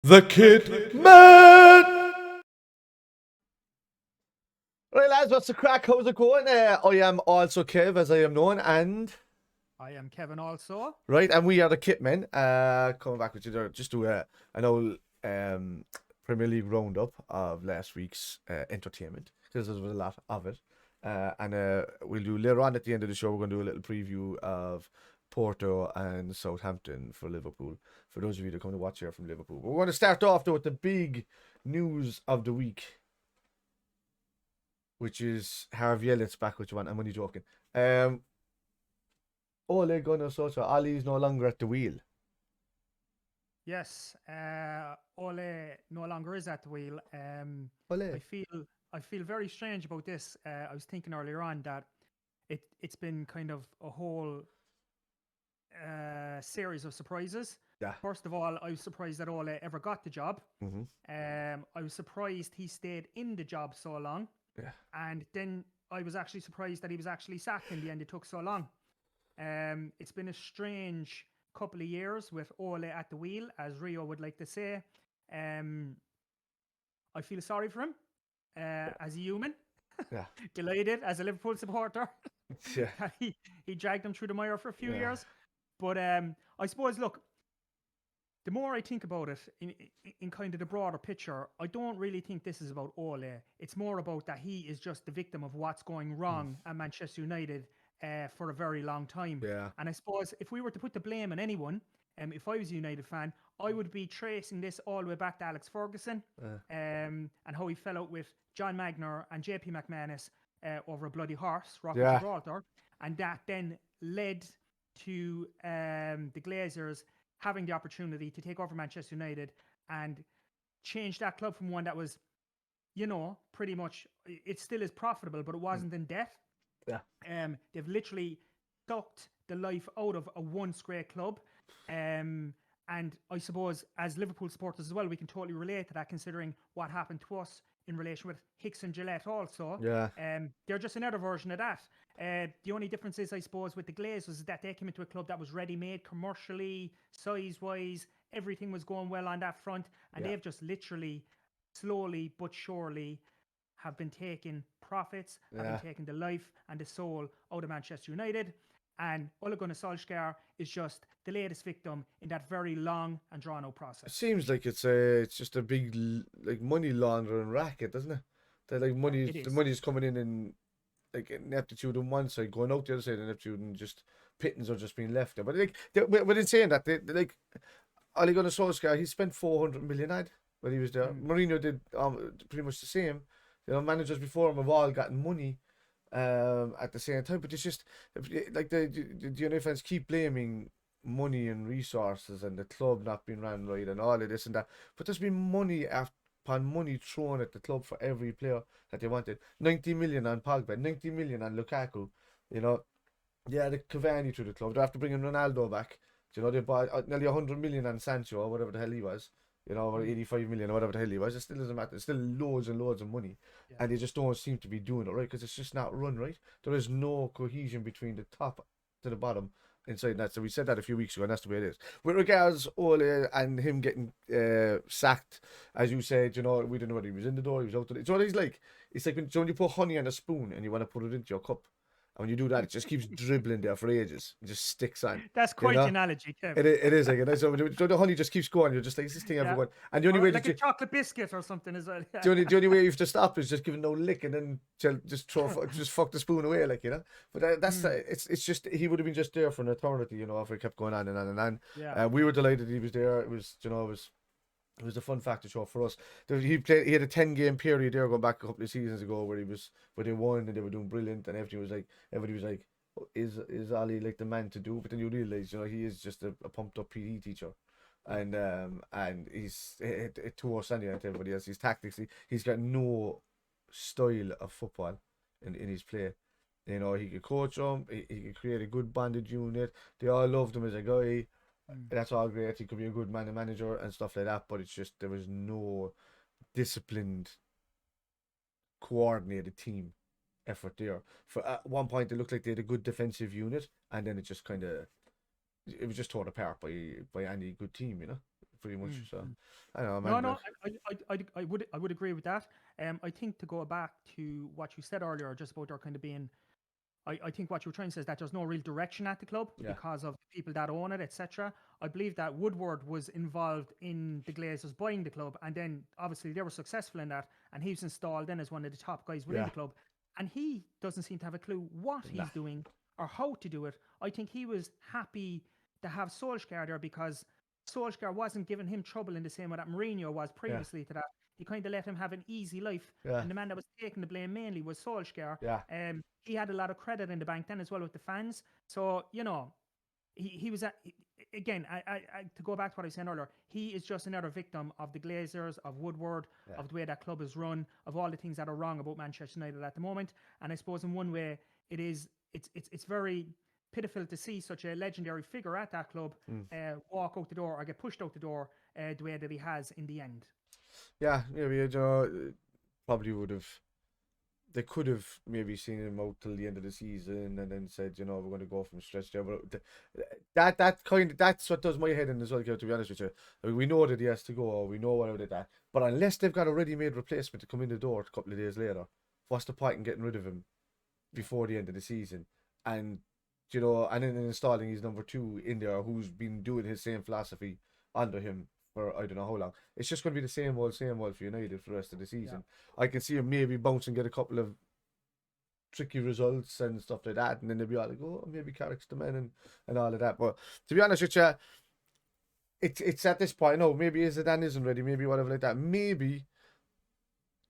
The Kid Man! Right, lads, what's the crack? How's it going? I am also Kev, as I am known, and... I am Kevin also. Right, and we are the Kit Men. Coming back with you there, just to an old Premier League roundup of last week's entertainment, because there was a lot of it. And we'll do later on at the end of the show, we're going to do a little preview of Porto and Southampton for Liverpool, for those of you that come to watch here from Liverpool. But we're going to start off, though, with the big news of the week, which is Harvey Elliott's back, which one, I'm only joking. Ole Gunnar Solskjaer, Ali's no longer at the wheel. Yes, Ole no longer is at the wheel. Ole. I feel very strange about this. I was thinking earlier on that it's been kind of a whole series of surprises. Yeah. First of all, I was surprised that Ole ever got the job. Mm-hmm. I was surprised he stayed in the job so long. Yeah. And then I was actually surprised that he was actually sacked in the end. It took so long. It's been a strange couple of years with Ole at the wheel, as Rio would like to say. I feel sorry for him as a human. Yeah. Delighted as a Liverpool supporter. Yeah. he dragged him through the mire for a few years. But I suppose, look, the more I think about it in kind of the broader picture, I don't really think this is about Ole. It's more about that he is just the victim of what's going wrong at Manchester United for a very long time. Yeah. And I suppose if we were to put the blame on anyone, if I was a United fan, I would be tracing this all the way back to Alex Ferguson and how he fell out with John Magner and JP McManus over a bloody horse, Rock of Gibraltar. And that then led to the Glazers having the opportunity to take over Manchester United and change that club from one that was, you know, pretty much, it still is profitable, but it wasn't in debt. Yeah. They've literally sucked the life out of a once great club. And I suppose as Liverpool supporters as well, we can totally relate to that, considering what happened to us in relation with Hicks and Gillette also. Yeah. They're just another version of that. The only difference is, I suppose, with the Glazers is that they came into a club that was ready-made commercially, size-wise, everything was going well on that front, and they've just literally, slowly but surely, have been taking profits, have been taking the life and the soul out of Manchester United. And Ole Gunnar Solskjaer is just the latest victim in that very long and drawn-out process. It seems like it's just a big like money laundering racket, doesn't it? That like the money's coming in like ineptitude on one side, going out the other side, ineptitude, and just pittance are just being left there. But like, within saying that, they like Ole Gunnar Solskjaer, he spent 400 million when he was there. Mourinho did pretty much the same. You know, managers before him have all gotten money at the same time, but it's just like the United fans keep blaming money and resources and the club not being ran right and all of this and that, but there's been money upon money thrown at the club for every player that they wanted. 90 million on Pogba, 90 million on Lukaku, you know. Yeah, the Cavani to the club. They have to bring in Ronaldo back. You know, they bought nearly 100 million on Sancho or whatever the hell he was. You know, or 85 million or whatever the hell he was. It still doesn't matter. It's still loads and loads of money. Yeah. And they just don't seem to be doing it right, because it's just not run right. There is no cohesion between the top to the bottom inside that. So we said that a few weeks ago, and that's the way it is. With regards Ole and him getting sacked, as you said, you know, we didn't know whether he was in the door, he was out the door. So what he's like, it's like when you put honey on a spoon and you want to put it into your cup. And when you do that, it just keeps dribbling there for ages. It just sticks on. That's quite an analogy, Kev. It is like it. So the honey just keeps going. You're just like, is this thing everyone? And the only way like a chocolate biscuit or something as well. The only way you have to stop is just giving no lick and then just fuck the spoon away, like, you know. But that's it's just, he would have been just there for an eternity, you know, if it kept going on and on and on. Yeah. We were delighted he was there. It was, you know, it was a fun factor show for us. He had a 10-game period there going back a couple of seasons ago where they won and they were doing brilliant, and everybody was like, is Ali like the man to do? But then you realize, you know, he is just a pumped up PE teacher, and he's to us anyway, to everybody else. He's tactics. He's got no style of football in his play. You know, he could coach them. He could create a good bonded unit. They all loved him as a guy. That's all great. He could be a good man and manager and stuff like that. But it's just, there was no disciplined, coordinated team effort there. For at one point, it looked like they had a good defensive unit, and then it just kind of, it was just torn apart by any good team, you know. pretty much. Mm, So mm. I don't know, No, man. no, Like, I would agree with that. I think to go back to what you said earlier, just about there kind of being, I think what you were trying to say is that there's no real direction at the club yeah, because of the people that own it, etc. I believe that Woodward was involved in the Glazers buying the club, and then obviously they were successful in that, and he was installed then as one of the top guys within yeah, the club, and he doesn't seem to have a clue what nah, he's doing or how to do it. I think he was happy to have Solskjaer there because Solskjaer wasn't giving him trouble in the same way that Mourinho was yeah, previously to that. He kind of let him have an easy life, yeah, and the man that was taking the blame mainly was Solskjaer. yeah, He had a lot of credit in the bank then as well with the fans. So, he was again, to go back to what I was saying earlier, he is just another victim of the Glazers, of Woodward, yeah. of the way that club is run, of all the things that are wrong about Manchester United at the moment. And I suppose in one way, it's very pitiful to see such a legendary figure at that club Mm. walk out the door or get pushed out the door the way that he has in the end. Yeah, maybe probably would have. They could have maybe seen him out till the end of the season and then said, we're going to go from stretch there. But that's what does my head in as well, Kev, to be honest with you. I mean, we know that he has to go, we know what did that. But unless they've got a ready-made replacement to come in the door a couple of days later, what's the point in getting rid of him before the end of the season? And and then installing his number two in there, who's been doing his same philosophy under him for I don't know how long. It's just going to be the same old for United for the rest of the season. I can see him maybe bounce and get a couple of tricky results and stuff like that, and then they'll be all like, oh, maybe Carrick's the man and all of that. But to be honest with you, it's at this point, no, maybe Zidane isn't ready, maybe whatever like that. Maybe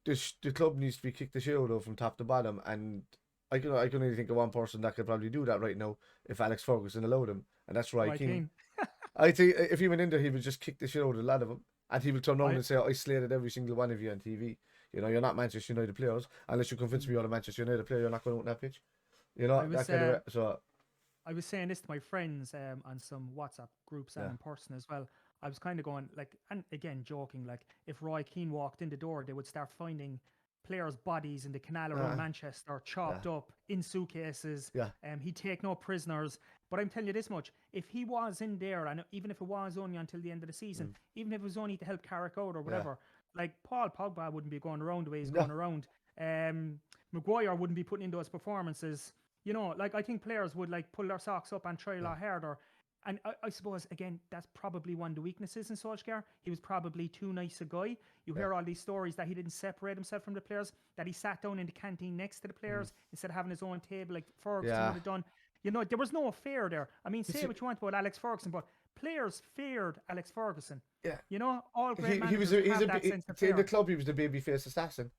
the club needs to be kicked the shit out of from top to bottom, and I can only think of one person that could probably do that right now if Alex Ferguson allowed him, and that's Roy Keane. I think if he went in there, he would just kick the shit out of a lot of them, and he would turn around and say, "I slated every single one of you on TV. You're not Manchester United players unless you convince me you're a Manchester United player. You're not going out on that pitch. That kind of so." I was saying this to my friends on some WhatsApp groups and in person as well. I was kind of going like, and again joking, like if Roy Keane walked in the door, they would start finding players' bodies in the canal around Manchester, chopped up in suitcases. Yeah. He'd take no prisoners. But I'm telling you this much: if he was in there, and even if it was only until the end of the season, even if it was only to help Carrick out or whatever, like Paul Pogba wouldn't be going around the way he's going around. Maguire wouldn't be putting in those performances. Like I think players would like pull their socks up and try a lot harder. And I suppose, again, that's probably one of the weaknesses in Solskjaer. He was probably too nice a guy. You hear all these stories that he didn't separate himself from the players, that he sat down in the canteen next to the players instead of having his own table like Ferguson would have done. There was no fear there. I mean, say what you want about Alex Ferguson, but players feared Alex Ferguson. Yeah. All great managers have that sense of fear. In the club, he was the babyface assassin.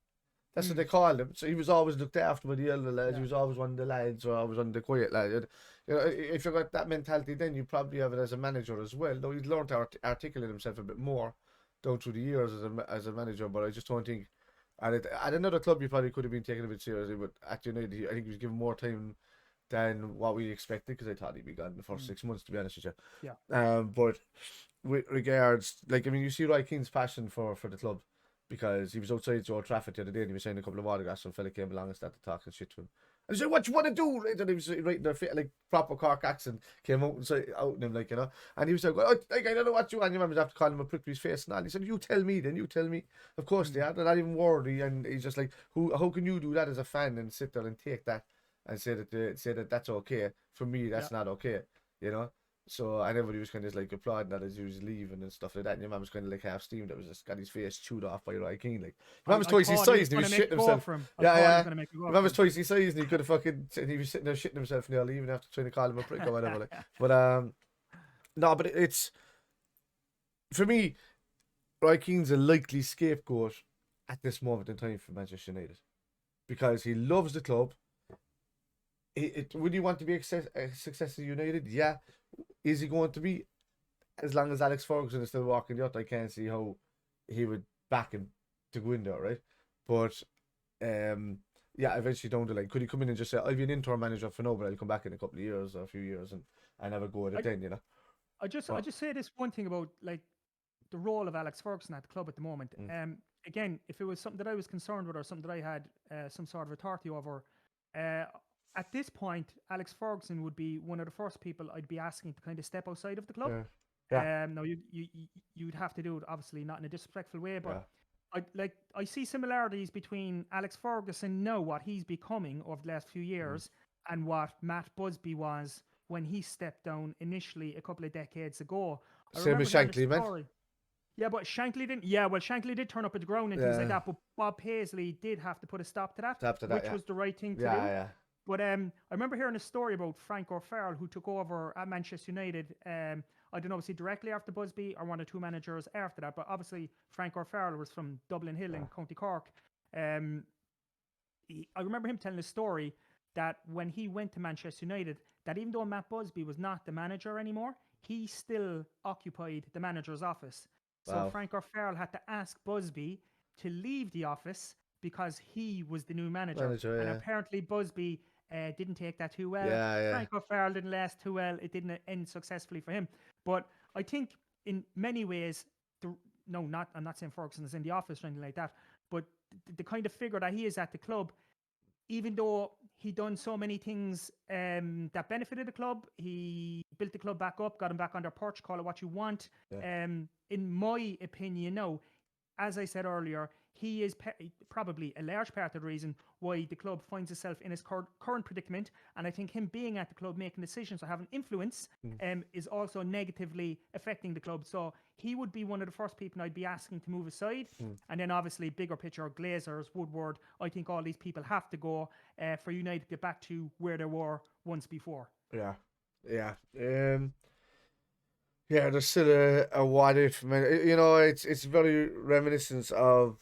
That's what they called him. So he was always looked after by the elder lads. He was always one of the lads, or always one of the quiet lads. If you got that mentality, then you probably have it as a manager as well. Though he's learned to articulate himself a bit more down through the years as a manager. But I just don't think at another club he probably could have been taken a bit seriously. But at United, I think he was given more time than what we expected, because I thought he'd be gone in the first 6 months, to be honest with you. Yeah. But with regards, you see Roy Keane's passion for the club, because he was outside Old Trafford the other day and he was signing a couple of autographs, and a fella came along and started talking shit to him. And he said, "What you want to do?" And he was right in their face, like proper Cork accent, came out and said, out in him, and he was like, "Well, I don't know what you want." Your man was after calling him a prick to his face and all. He said, "You tell me then, you tell me." Of course they are. They're not even worried. And he's just like, how can you do that as a fan and sit there and take that and say that that's okay? For me, that's not okay, So, and everybody was kind of like applauding that as he was leaving and stuff like that. And your man was kind of like half steamed. That was just got his face chewed off by Roy Keane. Like, your man was twice his size and he was shitting himself. Yeah. Your man was twice his size and he could have he was sitting there shitting himself nearly, even after trying to call him a prick or whatever. Like. But, no, but it's, for me, Roy Keane's a likely scapegoat at this moment in time for Manchester United, because he loves the club. Would you want to be a success at United? Yeah. Is he going to be? As long as Alex Ferguson is still walking the earth, I can't see how he would back him to go in there, right? But eventually down the line, could he come in and just say, "I'll be an interim manager for now, but I'll come back in a couple of years or a few years and have a go at it then," I just say this one thing about like the role of Alex Ferguson at the club at the moment. Again, if it was something that I was concerned with or something that I had some sort of authority over, at this point, Alex Ferguson would be one of the first people I'd be asking to kind of step outside of the club. Yeah. No, you'd have to do it obviously not in a disrespectful way, but Yeah. I see similarities between Alex Ferguson now, what he's becoming over the last few years, and what Matt Busby was when he stepped down initially a couple of decades ago. I Same remember as hearing a Shankly, man. story. Yeah, but Shankly didn't. Yeah, well, Shankly did turn up at the ground and things like Yeah. that. But Bob Paisley did have to put a stop to that, After that, which yeah. was the right thing to Yeah, do. yeah. But I remember hearing a story about Frank O'Farrell, who took over at Manchester United. I don't know, was he directly after Busby or one or two managers after that? But obviously, Frank O'Farrell was from Dublin Hill in County Cork. I remember him telling a story that when he went to Manchester United, that even though Matt Busby was not the manager anymore, he still occupied the manager's office. So Wow. Frank O'Farrell had to ask Busby to leave the office because he was the new manager. And Yeah. apparently Busby didn't take that too well. Yeah. Frank O'Farrell didn't last too well. It didn't end successfully for him. But I think in many ways, I'm not saying Ferguson is in the office or anything like that, but the kind of figure that he is at the club, even though he done so many things that benefited the club, he built the club back up, got him back on their perch, call it what you want. Yeah. In my opinion, no, as I said earlier, he is probably a large part of the reason why the club finds itself in its current predicament. And I think him being at the club, making decisions or having influence, is also negatively affecting the club. So he would be one of the first people I'd be asking to move aside. And then obviously bigger picture, Glazers, Woodward, I think all these people have to go for United to get back to where they were once before. Yeah. Yeah. Yeah, there's still a what if, man. You know, it's very reminiscent of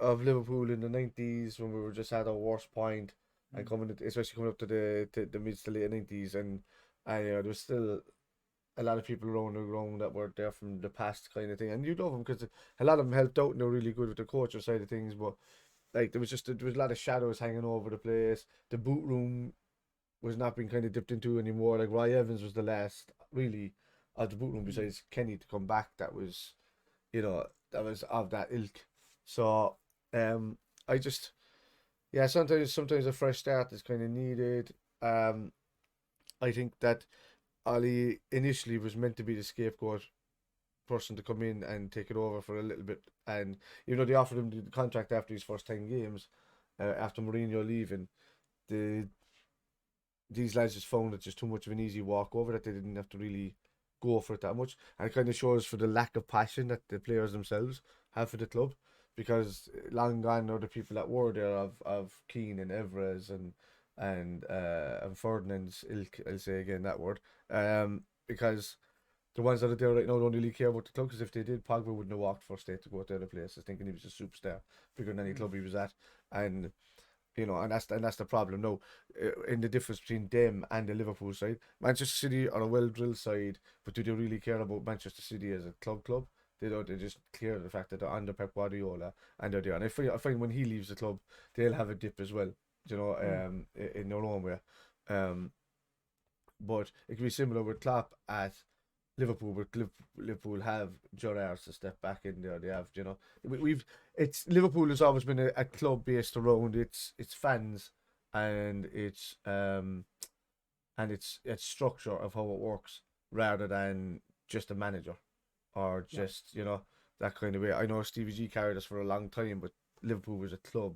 Liverpool in the 90s when we were just at our worst point, and especially coming up to the mid to late 90s, and there's still a lot of people around the ground that were there from the past kind of thing, and you love them because a lot of them helped out and they're really good with the coaching side of things, but like there was a lot of shadows hanging over the place. The boot room was not being kind of dipped into anymore. Like Roy Evans was the last really of the boot room besides Kenny to come back. That was, that was of that ilk. So, I just, yeah, sometimes a fresh start is kind of needed. I think that Ali initially was meant to be the scapegoat person to come in and take it over for a little bit, and they offered him the contract after his first 10 games, after Mourinho leaving. These lads just found it just too much of an easy walkover that they didn't have to really go for it that much, and it kind of shows for the lack of passion that the players themselves have for the club, because long gone are the people that were there of Keane and Evres and Ferdinand's ilk. I'll say again that word, because the ones that are there right now don't really care about the club, because if they did, Pogba wouldn't have walked first day to go to other places thinking he was a superstar, bigger than any club he was at, and and that's the problem now, in the difference between them and the Liverpool side. Manchester City are a well-drilled side, but do they really care about Manchester City as a club? They don't. They just care of the fact that they're under Pep Guardiola and they're there. And I find when he leaves the club, they'll have a dip as well, in their own way. But it can be similar with Klopp at Liverpool, but Liverpool have Gerrard to step back in there. They have, it's Liverpool has always been a club based around its fans and its structure of how it works, rather than just a manager or just that kind of way. I know Stevie G carried us for a long time, but Liverpool was a club.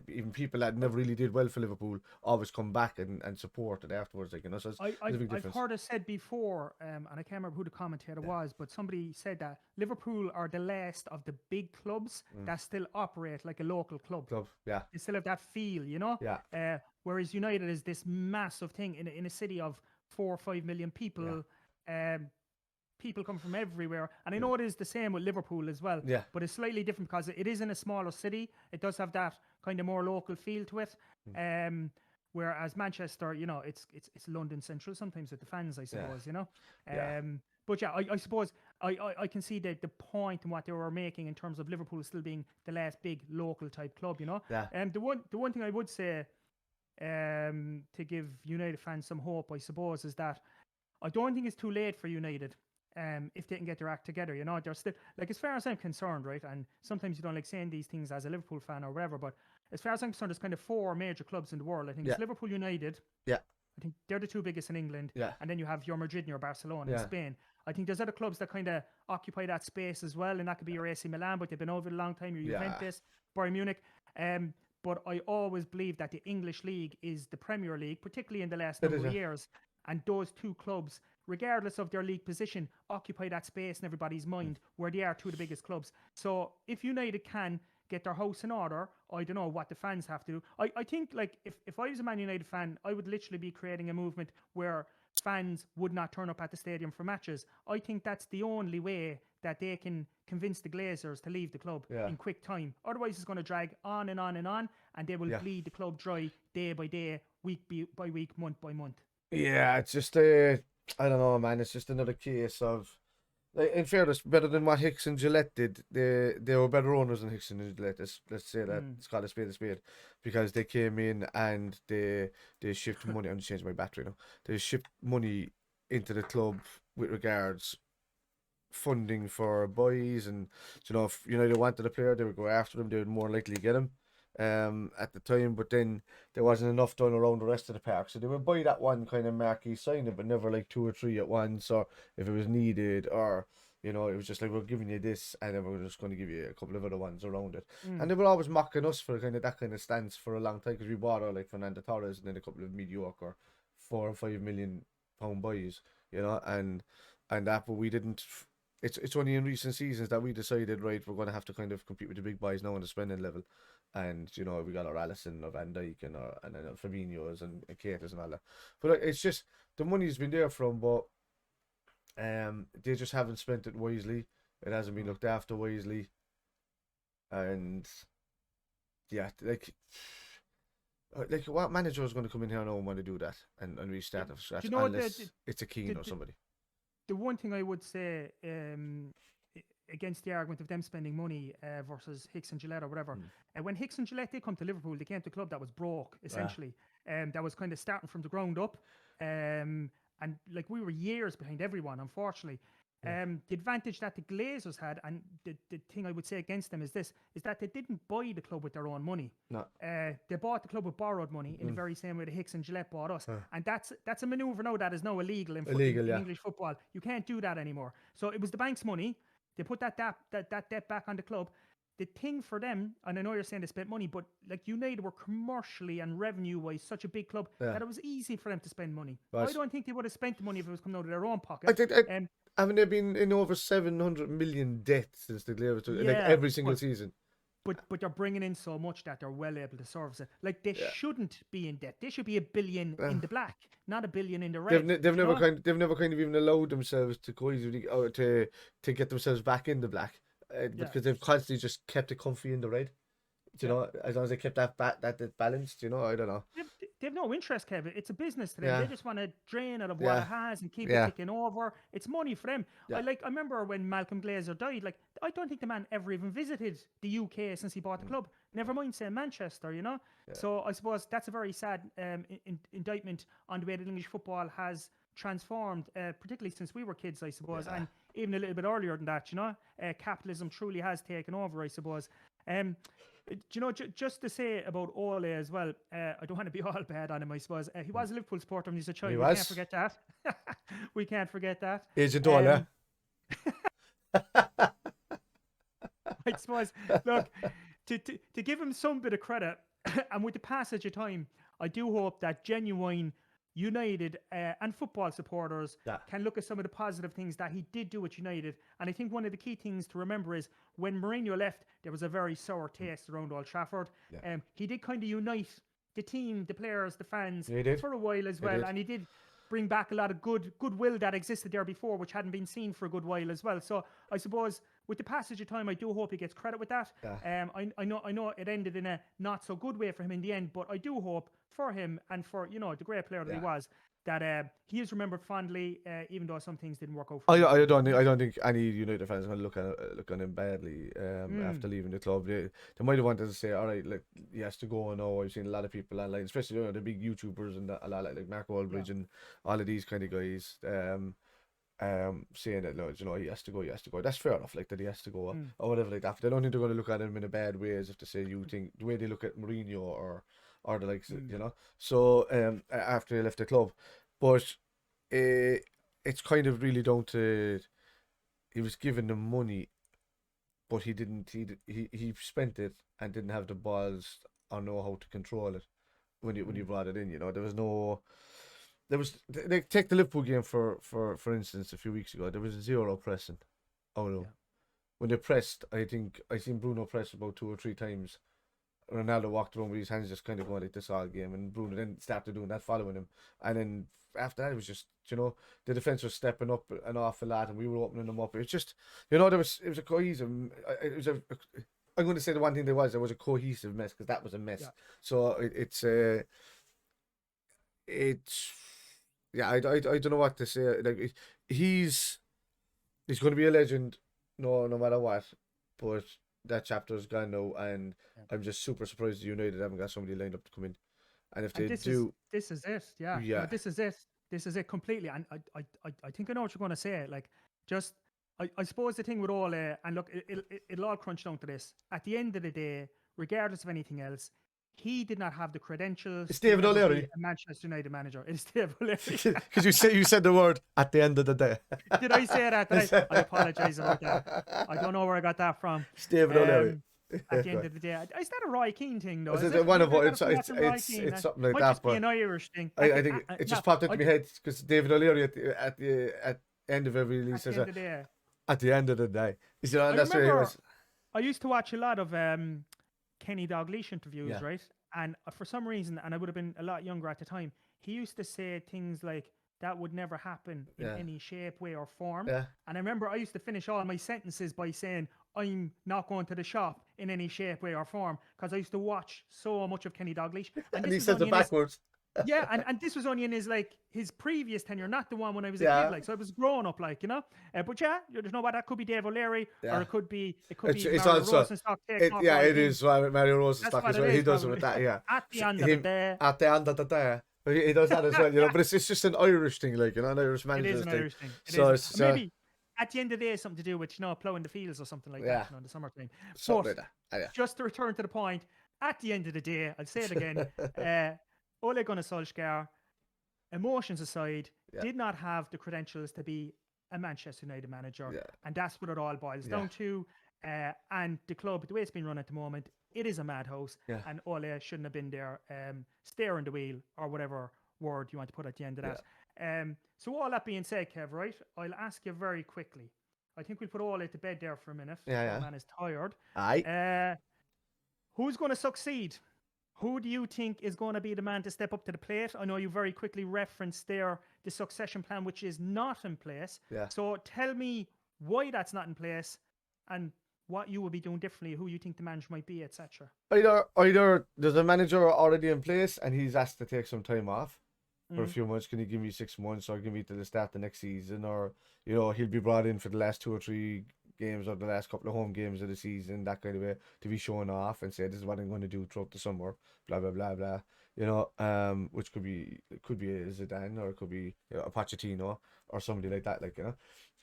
Even people that never really did well for Liverpool always come back and support it afterwards. So it's a big difference. I've heard it said before, and I can't remember who the commentator was, but somebody said that Liverpool are the last of the big clubs that still operate like a local club. Yeah. They still have that feel, Yeah. Whereas United is this massive thing in a city of 4 or 5 million people. Yeah. People come from everywhere, and I know it is the same with Liverpool as well. Yeah. But it's slightly different because it is in a smaller city. It does have that kind of more local feel to it. Whereas Manchester, it's London Central sometimes with the fans, I suppose. But yeah, I suppose I can see the point in what they were making in terms of Liverpool still being the last big local type club. Yeah. The one thing I would say, to give United fans some hope, I suppose, is that I don't think it's too late for United. If they can get their act together, they're still, like, as far as I'm concerned, right? And sometimes you don't like saying these things as a Liverpool fan or whatever, but as far as I'm concerned, there's kind of 4 major clubs in the world. I think it's Liverpool United, I think they're the two biggest in England. Yeah. And then you have your Madrid and your Barcelona in Yeah. Spain. I think there's other clubs that kind of occupy that space as well, and that could be your AC Milan, but they've been over a long time, your Juventus, Bayern Munich. But I always believe that the English league is the Premier League, particularly in the last number of years. And those two clubs, regardless of their league position, occupy that space in everybody's mind where they are two of the biggest clubs. So if United can get their house in order, I don't know what the fans have to do. I think, like, if I was a Man United fan, I would literally be creating a movement where fans would not turn up at the stadium for matches. I think that's the only way that they can convince the Glazers to leave the club in quick time. Otherwise, it's going to drag on and on and on, and they will bleed the club dry day by day, week by week, month by month. Yeah, it's just I don't know, man. It's just another case of, like, in fairness, better than what Hicks and Gillette did. They were better owners than Hicks and Gillette. Let's say that. It's called a spade, because they came in and they shipped money. I'm just changing my battery now. They shipped money into the club with regards funding for boys, and if United wanted a player, they would go after them. They would more likely get him at the time, but then there wasn't enough done around the rest of the park, so they would buy that one kind of marquee signing, but never like 2 or 3 at once, or if it was needed, or it was just like, we're giving you this and then we're just going to give you a couple of other ones around it. And they were always mocking us for kind of that kind of stance for a long time, because we bought our, like, Fernando Torres and then a couple of mediocre £4 or £5 million boys, and that, but we didn't. It's only in recent seasons that we decided, right, we're going to have to kind of compete with the big boys now on the spending level. And, we got our Alisson, our Van Dijk, and then our Fabinho's and Keita's and all that. But it's just, the money's been there from, but they just haven't spent it wisely. It hasn't been looked after wisely. And, yeah, like what manager is going to come in here now and want to do that and restart from scratch, unless it's a Keane or somebody? The one thing I would say against the argument of them spending money versus Hicks and Gillette or whatever, when Hicks and Gillette did come to Liverpool, they came to a club that was broke, essentially. That was kind of starting from the ground up. And like, we were years behind everyone, unfortunately. The advantage that the Glazers had, and the thing I would say against them is that they didn't buy the club with their own money. No. They bought the club with borrowed money in the very same way that Hicks and Gillette bought us. And that's a manoeuvre now that is now illegal in English football. You can't do that anymore. So it was the bank's money. They put that debt back on the club. The thing for them, and I know you're saying they spent money, but like, United were commercially and revenue-wise such a big club that it was easy for them to spend money. Right. I don't think they would have spent the money if it was coming out of their own pocket. I think, haven't they been in over 700 million debt since the Glazers, like, every single season? But they're bringing in so much that they're well able to service it. Like, they shouldn't be in debt. They should be $1 billion in the black, not $1 billion in the red. They've never kind of even allowed themselves to cohesively, or to get themselves back in the black, because they've constantly just kept it comfy in the red. As long as they kept that balanced, I don't know. They have no interest, Kevin. It's a business to them. They just want to drain it of what it has and keep it ticking over. It's money for them. I remember when Malcolm Glazer died, like, I don't think the man ever even visited the UK since he bought the club. Never mind saying Manchester, So I suppose that's a very sad indictment on the way that English football has transformed, particularly since we were kids, I suppose, and even a little bit earlier than that, capitalism truly has taken over, I suppose. Just to say about Ole as well, I don't want to be all bad on him, I suppose. He was a Liverpool supporter when he was a child. We can't forget that. We can't forget that. Agent Ole. I suppose, look, to give him some bit of credit, and with the passage of time, I do hope that genuine United and football supporters can look at some of the positive things that he did do with United. And I think one of the key things to remember is when Mourinho left, there was a very sour taste around Old Trafford. He did kind of unite the team, the players, the fans for a while as well. And he did bring back a lot of goodwill that existed there before, which hadn't been seen for a good while as well. So I suppose with the passage of time, I do hope he gets credit with that. I know it ended in a not so good way for him in the end, but I do hope for him and for the great player that he was, that he is remembered fondly, even though some things didn't work out for him. I don't think any United fans are going to look on him badly after leaving the club. They might have wanted to say, all right, like, he has to go. And I've seen a lot of people online, especially the big YouTubers and a lot like Mark Aldridge and all of these kind of guys, saying that, no, he has to go. That's fair enough, like, that he has to go or whatever like that. But I don't think they're going to look at him in a bad way, as if to say, you think the way they look at Mourinho or or the likes, you know. So after he left the club, but it's kind of really down to he was given the money, but he didn't. He spent it and didn't have the balls or know how to control it when you brought it in. You know, there was no. There was like take the Liverpool game for instance a few weeks ago. There was zero pressing. Oh no. Yeah. When they pressed, I think I seen Bruno press about 2 or 3 times. Ronaldo walked around with his hands just kind of going like this all game, and Bruno then started doing that, following him. And then after that, it was just, you know, the defense was stepping up an awful lot, and we were opening them up. It was just, you know, it was a cohesive. It was I'm going to say the one thing there was a cohesive mess, because that was a mess. Yeah. So it's yeah, I don't know what to say. Like he's going to be a legend, no matter what. But that chapter's gone now, and I'm just super surprised the United haven't got somebody lined up to come in. And if they do, this is it. Yeah, no, this is it. This is it completely. And I think I know what you're going to say. Like, just I suppose the thing with all and look, it'll all crunch down to this. At the end of the day, regardless of anything else, he did not have the credentials. It's David O'Leary, a Manchester United manager. It's David O'Leary. Because you said the word at the end of the day. Did I say that? I apologize about that. I don't know where I got that from. It's David O'Leary. At the end of the day, is that a Roy Keane thing though? It's one of it's something like that. But an Irish thing. I think it just popped into my head because David O'Leary at the end of every release says at the end of the day. You know, that's where he was. I used to watch a lot of Kenny Dalglish interviews, right? And for some reason, and I would have been a lot younger at the time, he used to say things like, that would never happen in any shape, way, or form. Yeah. And I remember I used to finish all my sentences by saying, I'm not going to the shop in any shape, way, or form, because I used to watch so much of Kenny Dalglish. And he says it backwards. Yeah, and this was only in his previous tenure, not the one when I was a kid, like, so I was growing up, like, you know. But yeah, there's no matter, that could be Dave O'Leary, or it could be it's also Rosenstock. It is Mario Rosenstock as well. He does it with that, yeah. At the end of the day. At the end of the day. He does that as well, you know. But it's just an Irish thing, like, you know, an Irish manager's thing. It is an Irish thing. So maybe at the end of the day, something to do with, you know, ploughing the fields or something like that, you know, in the summertime. Something like that. Just to return to the point, at the end of the day, I'll say it again, Ole Gunnar Solskjaer, emotions aside, did not have the credentials to be a Manchester United manager. And that's what it all boils down to. And the club, the way it's been run at the moment, it is a madhouse. And Ole shouldn't have been there steering the wheel, or whatever word you want to put at the end of that. So all that being said, Kev, right, I'll ask you very quickly. I think we'll put Ole to bed there for a minute. The man is tired. Aye. Who's going to succeed? Who do you think is going to be the man to step up to the plate? I know you very quickly referenced there the succession plan, which is not in place. So tell me why that's not in place, and what you will be doing differently, who you think the manager might be, etc. Either there's a manager already in place and he's asked to take some time off for a few months. Can you give me 6 months, or give me to the start of the next season? Or, you know, he'll be brought in for the last 2 or 3 games, or the last couple of home games of the season, that kind of way, to be shown off and say, this is what I'm going to do throughout the summer, blah blah blah blah, you know. Which could be a Zidane, or it could be, you know, a Pochettino or somebody like that, like, you know.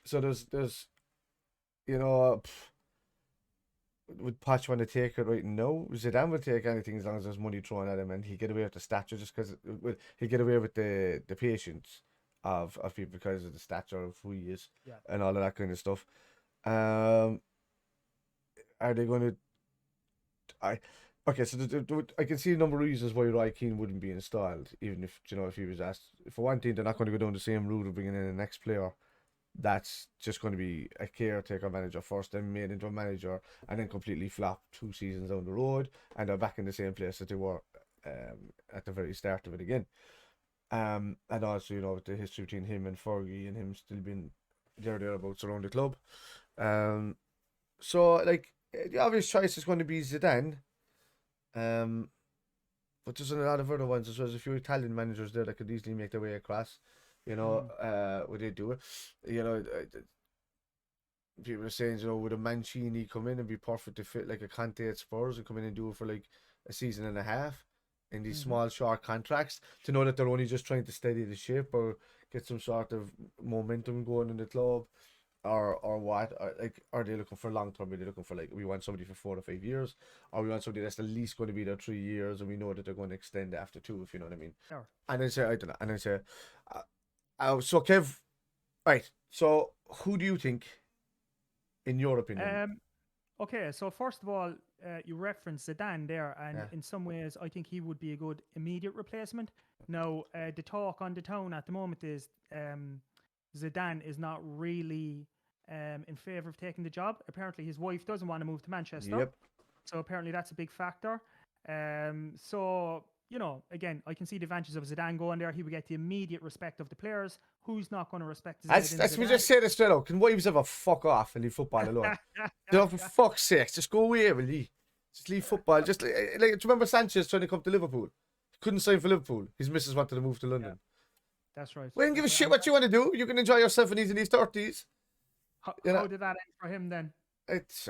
So there's you know, would Poch want to take it right now? Zidane would take anything as long as there's money thrown at him, and he get away with the stature, just because he get away with the patience of people because of the stature of who he is, and all of that kind of stuff. Are they going to? Okay, so I can see a number of reasons why Roy Keane wouldn't be installed, even if, you know, if he was asked. For one thing, they're not going to go down the same route of bringing in an ex-player. That's just going to be a caretaker manager first, then made into a manager, and then completely flop 2 seasons down the road, and they're back in the same place that they were at the very start of it again. And also, you know, with the history between him and Fergie, and him still being thereabouts around the club. So, like, the obvious choice is going to be Zidane. But there's a lot of other ones as well. There's a few Italian managers there that could easily make their way across. You know, would they do it? You know, people are saying, you know, would a Mancini come in and be perfect to fit like a Conte at Spurs, and come in and do it for like a season and a half in these small, short contracts, to know that they're only just trying to steady the ship or get some sort of momentum going in the club, or what? Or, like, are they looking for long term? Are they looking for, like, we want somebody for 4 to 5 years, or we want somebody that's at least going to be there 3 years, and we know that they're going to extend after two, if you know what I mean? Sure. And then say, I don't know, and then say, so Kev, right? So who do you think, in your opinion? Okay, so first of all, you referenced Zidane there, and Yeah. in some ways, I think he would be a good immediate replacement. Now, the talk on the town at the moment is Zidane is not really in favour of taking the job. Apparently, his wife doesn't want to move to Manchester, Yep. so apparently that's a big factor. So again, I can see the advantages of Zidane going there. He would get the immediate respect of the players. Who's not going to respect Zinedine That's we Zidane? just say this straight out. Can wives ever fuck off and leave football alone? For fuck's sake, just go away, will you? Just leave football. Just like, do you remember Sanchez trying to come to Liverpool? Couldn't sign for Liverpool. His missus wanted to move to London. That's right. We don't give a That's shit right. what you want to do. You can enjoy yourself in these 30s. How You know, did that end for him then? it's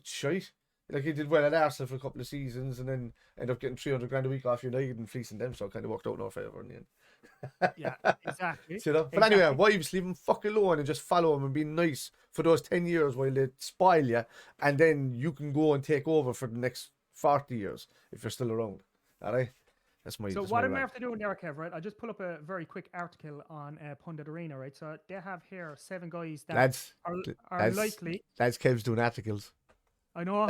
shite. Like, he did well at Arsenal for a couple of seasons, and then ended up getting 300 grand a week off United and fleecing them, so it kind of worked out in our favour in the end. Yeah, exactly. You know? But anyway, wives, leave them fuck alone and just follow them and be nice for those 10 years while they spoil you, and then you can go and take over for the next 40 years if you're still around. Alright? That's my. So that's what my am I rant. have to do in there, Kev? Right, I'll just pull up a very quick article on Pundit Arena. Right, so they have here 7 guys that Lads, are likely. Lads, Kev's doing articles. I know.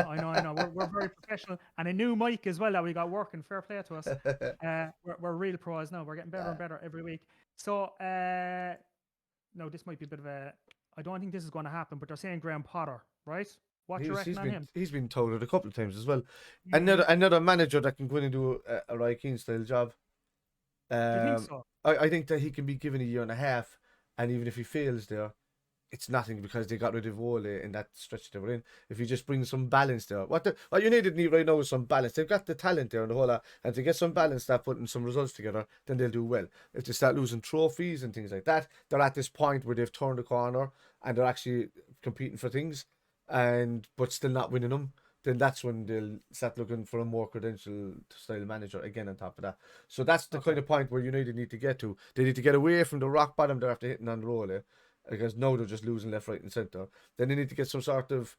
We're very professional, and a new mic as well that we got working. Fair play to us. We're real pros now. We're getting better and better every week. So no, this might be a bit of a. I don't think this is going to happen, but they're saying Graham Potter, right? What do you reckon on him? He's been told it a couple of times as well. Mm. Another manager that can go in and do a Roy Keane style job. Do you think so? I think that he can be given a year and a half, and even if he fails there, it's nothing because they got rid of Ole in that stretch they were in. If you just bring some balance there, what United need right now is some balance. They've got the talent there and the whole lot, and to get some balance, start putting some results together, then they'll do well. If they start losing trophies and things like that, they're at this point where they've turned the corner and they're actually competing for things, but still not winning them. Then that's when they'll start looking for a more credential style manager again on top of that. So that's the kind of point where United need to get to. They need to get away from the rock bottom they're after hitting on the roll, because now they're just losing left, right, and centre. Then they need to get some sort of,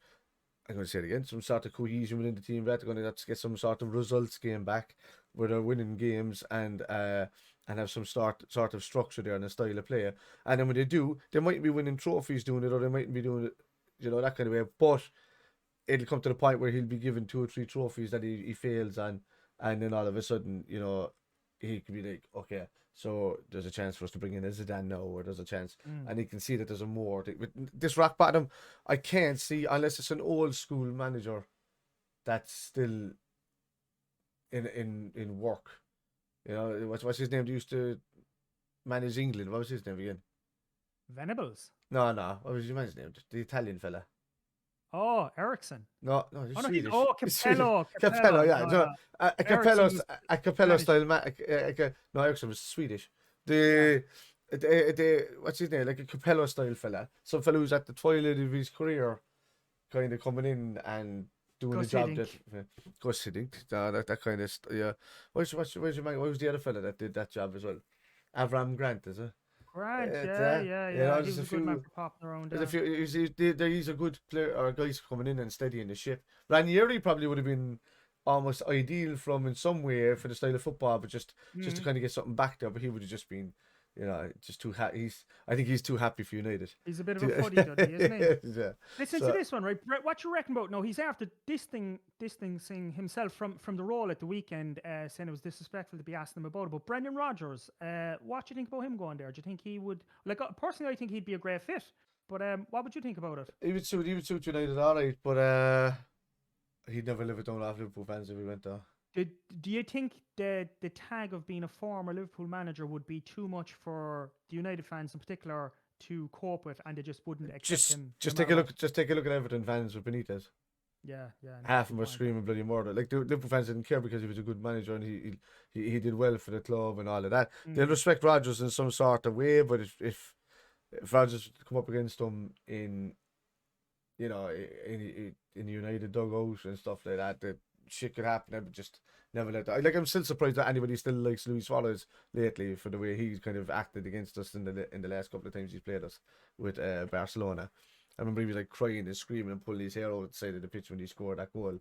I'm going to say it again, some sort of cohesion within the team. They're going to have to get some sort of results game back where they're winning games and have some sort of structure there and a style of play. And then when they do, they might be winning trophies doing it, or they mightn't be doing it, that kind of way. But it'll come to the point where he'll be given 2 or 3 trophies that he fails on, and then all of a sudden, he could be like, okay, so there's a chance for us to bring in a Zidane now, or there's a chance, and he can see that there's a more. With this rock bottom, I can't see, unless it's an old school manager that's still in work. What's his name? They used to manage England. What was his name again? Venables. No. What was his man's name? The Italian fella. Oh, Ericsson. No, he's Swedish. Capello. Capello, yeah. No. A Capello style no, Ericsson was Swedish. The what's his name? Like a Capello style fella. Some fella who's at the twilight of his career, kind of coming in and doing the job that Gus Hiddink. That kind of yeah. Where's your man? What was the other fella that did that job as well? Avram Grant, is it? Grant, yeah. He was a good man for popping around. There's a few. He's a good player, or guys coming in and steadying the ship. Ranieri probably would have been almost ideal from in some way for the style of football, but just to kind of get something back there. But he would have just been, just too happy. I think he's too happy for United. He's a bit of a fuddy-duddy, isn't he? Yeah. Listen to this one, right? Brett, what you reckon about? No, he's after distancing himself from the role at the weekend, saying it was disrespectful to be asking him about it. But Brendan Rodgers, what do you think about him going there? Do you think he would, personally, I think he'd be a great fit. But what would you think about it? He would suit United all right, but he'd never live it down off Liverpool fans if he went there. Do you think the tag of being a former Liverpool manager would be too much for the United fans in particular to cope with, and they just wouldn't accept him? Just take a look at Everton fans with Benitez. Yeah. Half of them were screaming bloody murder. Like, the Liverpool fans didn't care because he was a good manager and he did well for the club and all of that. They'll respect Rodgers in some sort of way, but if Rodgers come up against them in United dugout and stuff like that, shit could happen. I would just never let that. Like, I'm still surprised that anybody still likes Luis Suarez lately for the way he's kind of acted against us in the last couple of times he's played us with Barcelona. I remember he was like crying and screaming and pulling his hair out the side of the pitch when he scored that goal,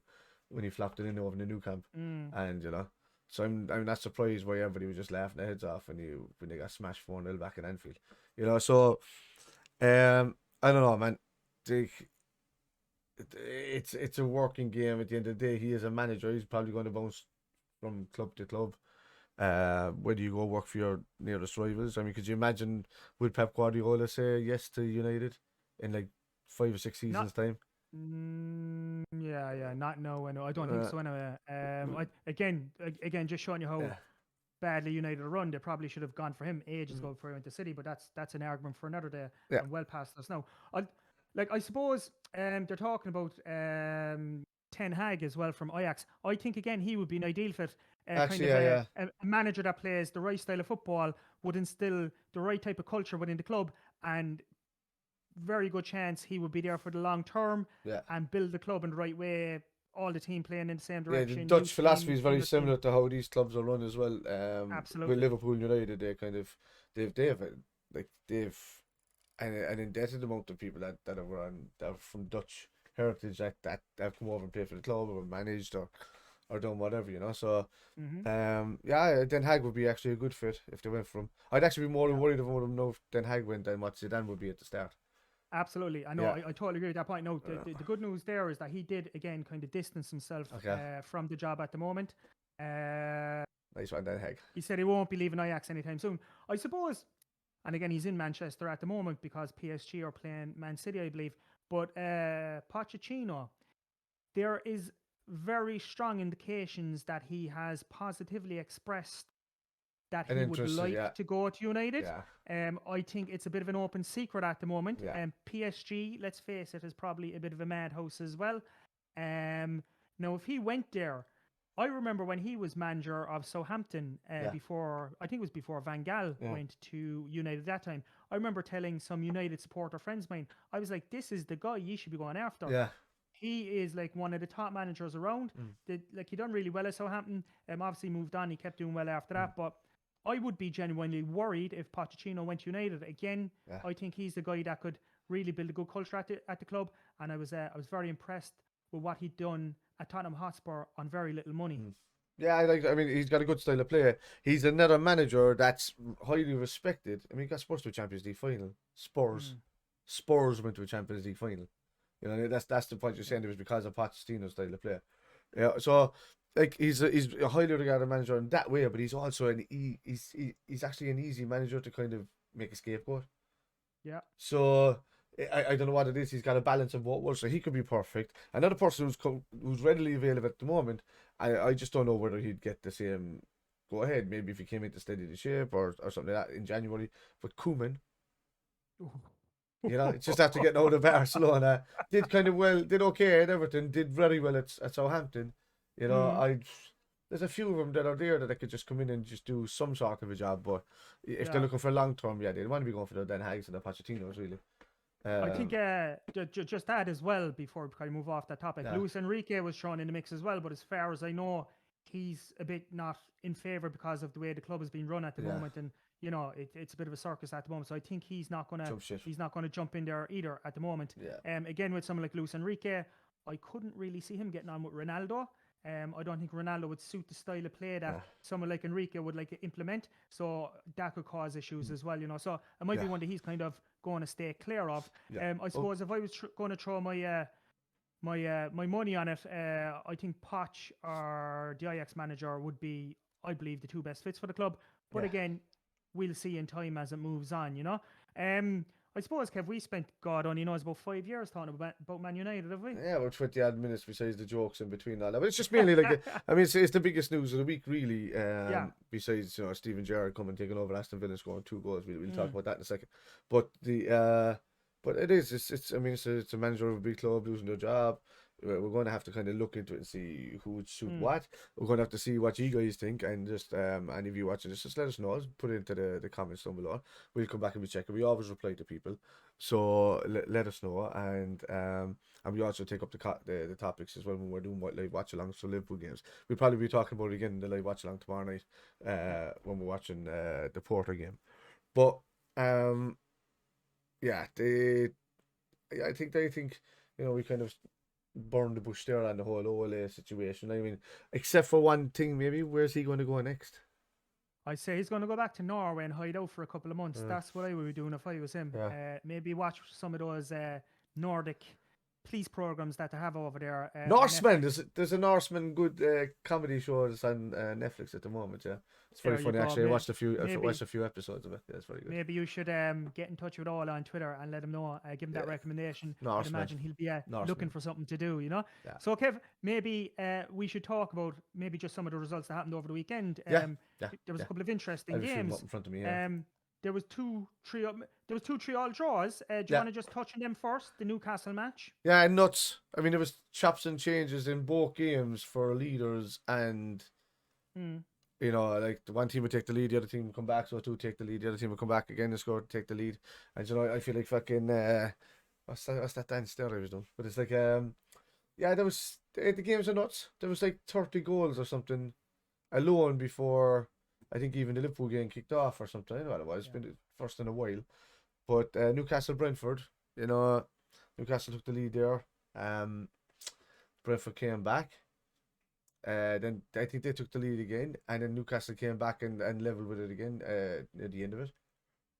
when he flopped it in over the new camp. And so I'm not surprised why everybody was just laughing their heads off when they got smashed 4-0 back in Anfield. So I don't know, man. It's a working game at the end of the day. He is a manager. He's probably going to bounce from club to club. Whether you go work for your nearest rivals. I mean, could you imagine, would Pep Guardiola say yes to United in like 5 or 6 seasons time? Yeah, not no. I don't think so. Anyway, again, just showing you how badly United run. They probably should have gone for him ages ago before he went to City. But that's an argument for another day. Yeah. And well past us now. I suppose they're talking about Ten Hag as well from Ajax. I think again he would be an ideal fit. Actually, a manager that plays the right style of football, would instill the right type of culture within the club, and very good chance he would be there for the long term and build the club in the right way. All the team playing in the same direction. Yeah, the Dutch philosophy is very similar to how these clubs are run as well. Absolutely. With Liverpool United, they've an indebted amount of people that are from Dutch heritage that have come over and played for the club or managed or done whatever, So Den Hag would be actually a good fit if they went for him. I'd actually be more worried about him now if Den Hag went than what Zidane would be at the start. Absolutely. I know. I totally agree with that point. No, the good news there is that he did again kind of distance himself from the job at the moment. Nice one, Den Hag. He said he won't be leaving Ajax anytime soon. I suppose. And again, he's in Manchester at the moment because PSG are playing Man City, I believe. But Pochettino, there is very strong indications that he has positively expressed that he would like to go to United. I think it's a bit of an open secret at the moment. PSG, let's face it, is probably a bit of a madhouse as well. Now, if he went there, I remember when he was manager of Southampton before Van Gaal went to United at that time. I remember telling some United supporter friends of mine, I was like, this is the guy you should be going after. Yeah. He is like one of the top managers around. He done really well at Southampton. Obviously moved on. He kept doing well after that. But I would be genuinely worried if Pochettino went to United again. I think he's the guy that could really build a good culture at the club. And I was very impressed with what he'd done at Tottenham Hotspur on very little money. Yeah, I mean, he's got a good style of play. He's another manager that's highly respected. I mean, he got Spurs to a Champions League final. Spurs went to a Champions League final. That's the point you're saying. It was because of Pochettino's style of play. Yeah, so like he's a highly regarded manager in that way, but he's also he's actually an easy manager to kind of make a scapegoat. Yeah. So I don't know what it is. He's got a balance of both worlds, so he could be perfect. Another person who's readily available at the moment, I just don't know whether he'd get the same go ahead. Maybe if he came in to steady the ship or something like that in January. But Koeman, just after getting out of Barcelona, did kind of well, did okay at Everton, did very well at Southampton. There's a few of them that are there that I could just come in and just do some sort of a job. But if they're looking for long term, they want to be going for the Den Hags and the Pochettinos, really. I think just that as well before we kind of move off that topic. Luis Enrique was thrown in the mix as well, but as far as I know, he's a bit not in favour because of the way the club is being run at the moment, and it's a bit of a circus at the moment. So I think he's not gonna jump in there either at the moment. Again, with someone like Luis Enrique, I couldn't really see him getting on with Ronaldo. I don't think Ronaldo would suit the style of play that someone like Enrique would like to implement. So that could cause issues as well, So it might be one that he's kind of going to stay clear of. I suppose if I was going to throw my money on it, I think Poch or the Ajax manager would be, I believe, the two best fits for the club. But again, we'll see in time as it moves on, I suppose, Kev, we spent, God only knows, about 5 years talking about Man United, have we? Yeah, about 20 odd minutes besides the jokes in between all that. But it's just mainly like, I mean, it's the biggest news of the week, really. Besides, Steven Gerrard coming taking over Aston Villa, scoring 2 goals. We'll talk about that in a second. But but it is. It's a manager of a big club losing their job. we're going to have to kind of look into it and see who would suit what. We're going to have to see what you guys think, and just any of you watching this, just let us know. Put it into the comments down below. We'll come back and we check it. We always reply to people, so let us know, and we also take up the topics as well when we're doing live watch-alongs for Liverpool games. We'll probably be talking about it again in the live watch-along tomorrow night when we're watching the Porto game. But yeah, I think they think, you know, we kind of burned the bush there on the whole Ole situation. I mean, except for one thing, maybe. Where's he going to go next? I'd say he's going to go back to Norway and hide out for a couple of months. That's what I would be doing if I was him. Yeah. Maybe watch some of those Nordic police programs that they have over there. Norseman, there's a Norseman good comedy show that's on Netflix at the moment. Yeah, it's very funny actually. I watched a few episodes of it. Yeah, it's very good. Maybe you should get in touch with Ole on Twitter and let him know. Give him that recommendation. Norseman. I'd imagine he'll be looking for something to do. You know. Yeah. So Kev, maybe we should talk about maybe just some of the results that happened over the weekend. There was a couple of interesting games. Up in front of me. Yeah. There was 2-3 all draws. Do you want to just touch on them first? The Newcastle match. Yeah, nuts. I mean, there was chops and changes in both games for leaders, and you know, like the one team would take the lead, the other team would come back, so two take the lead, the other team would come back again and score to take the lead. And you know, I feel like fucking what's that dance there I was doing? But it's like yeah, there was the games are nuts. There was like 30 goals or something alone before. I think even the Liverpool game kicked off or something. I don't know what it was. It's been the first in a while. But Newcastle Brentford, you know, Newcastle took the lead there. Brentford came back. Then I think they took the lead again, and then Newcastle came back and leveled with it again at the end of it.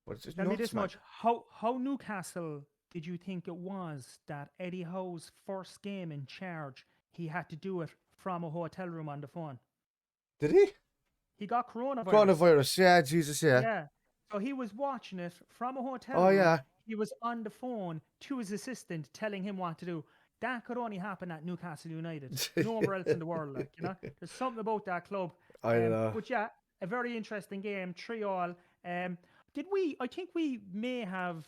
But it's just Tell me this much: how Newcastle did you think it was that Eddie Howe's first game in charge, he had to do it from a hotel room on the phone? Did he? He got coronavirus. Coronavirus, yeah, Jesus, yeah. Yeah. So he was watching it from a hotel room. Oh, yeah. He was on the phone to his assistant telling him what to do. That could only happen at Newcastle United. Nowhere else in the world, like, you know. There's something about that club. I know. But yeah, a very interesting game, 3-3. I think we may have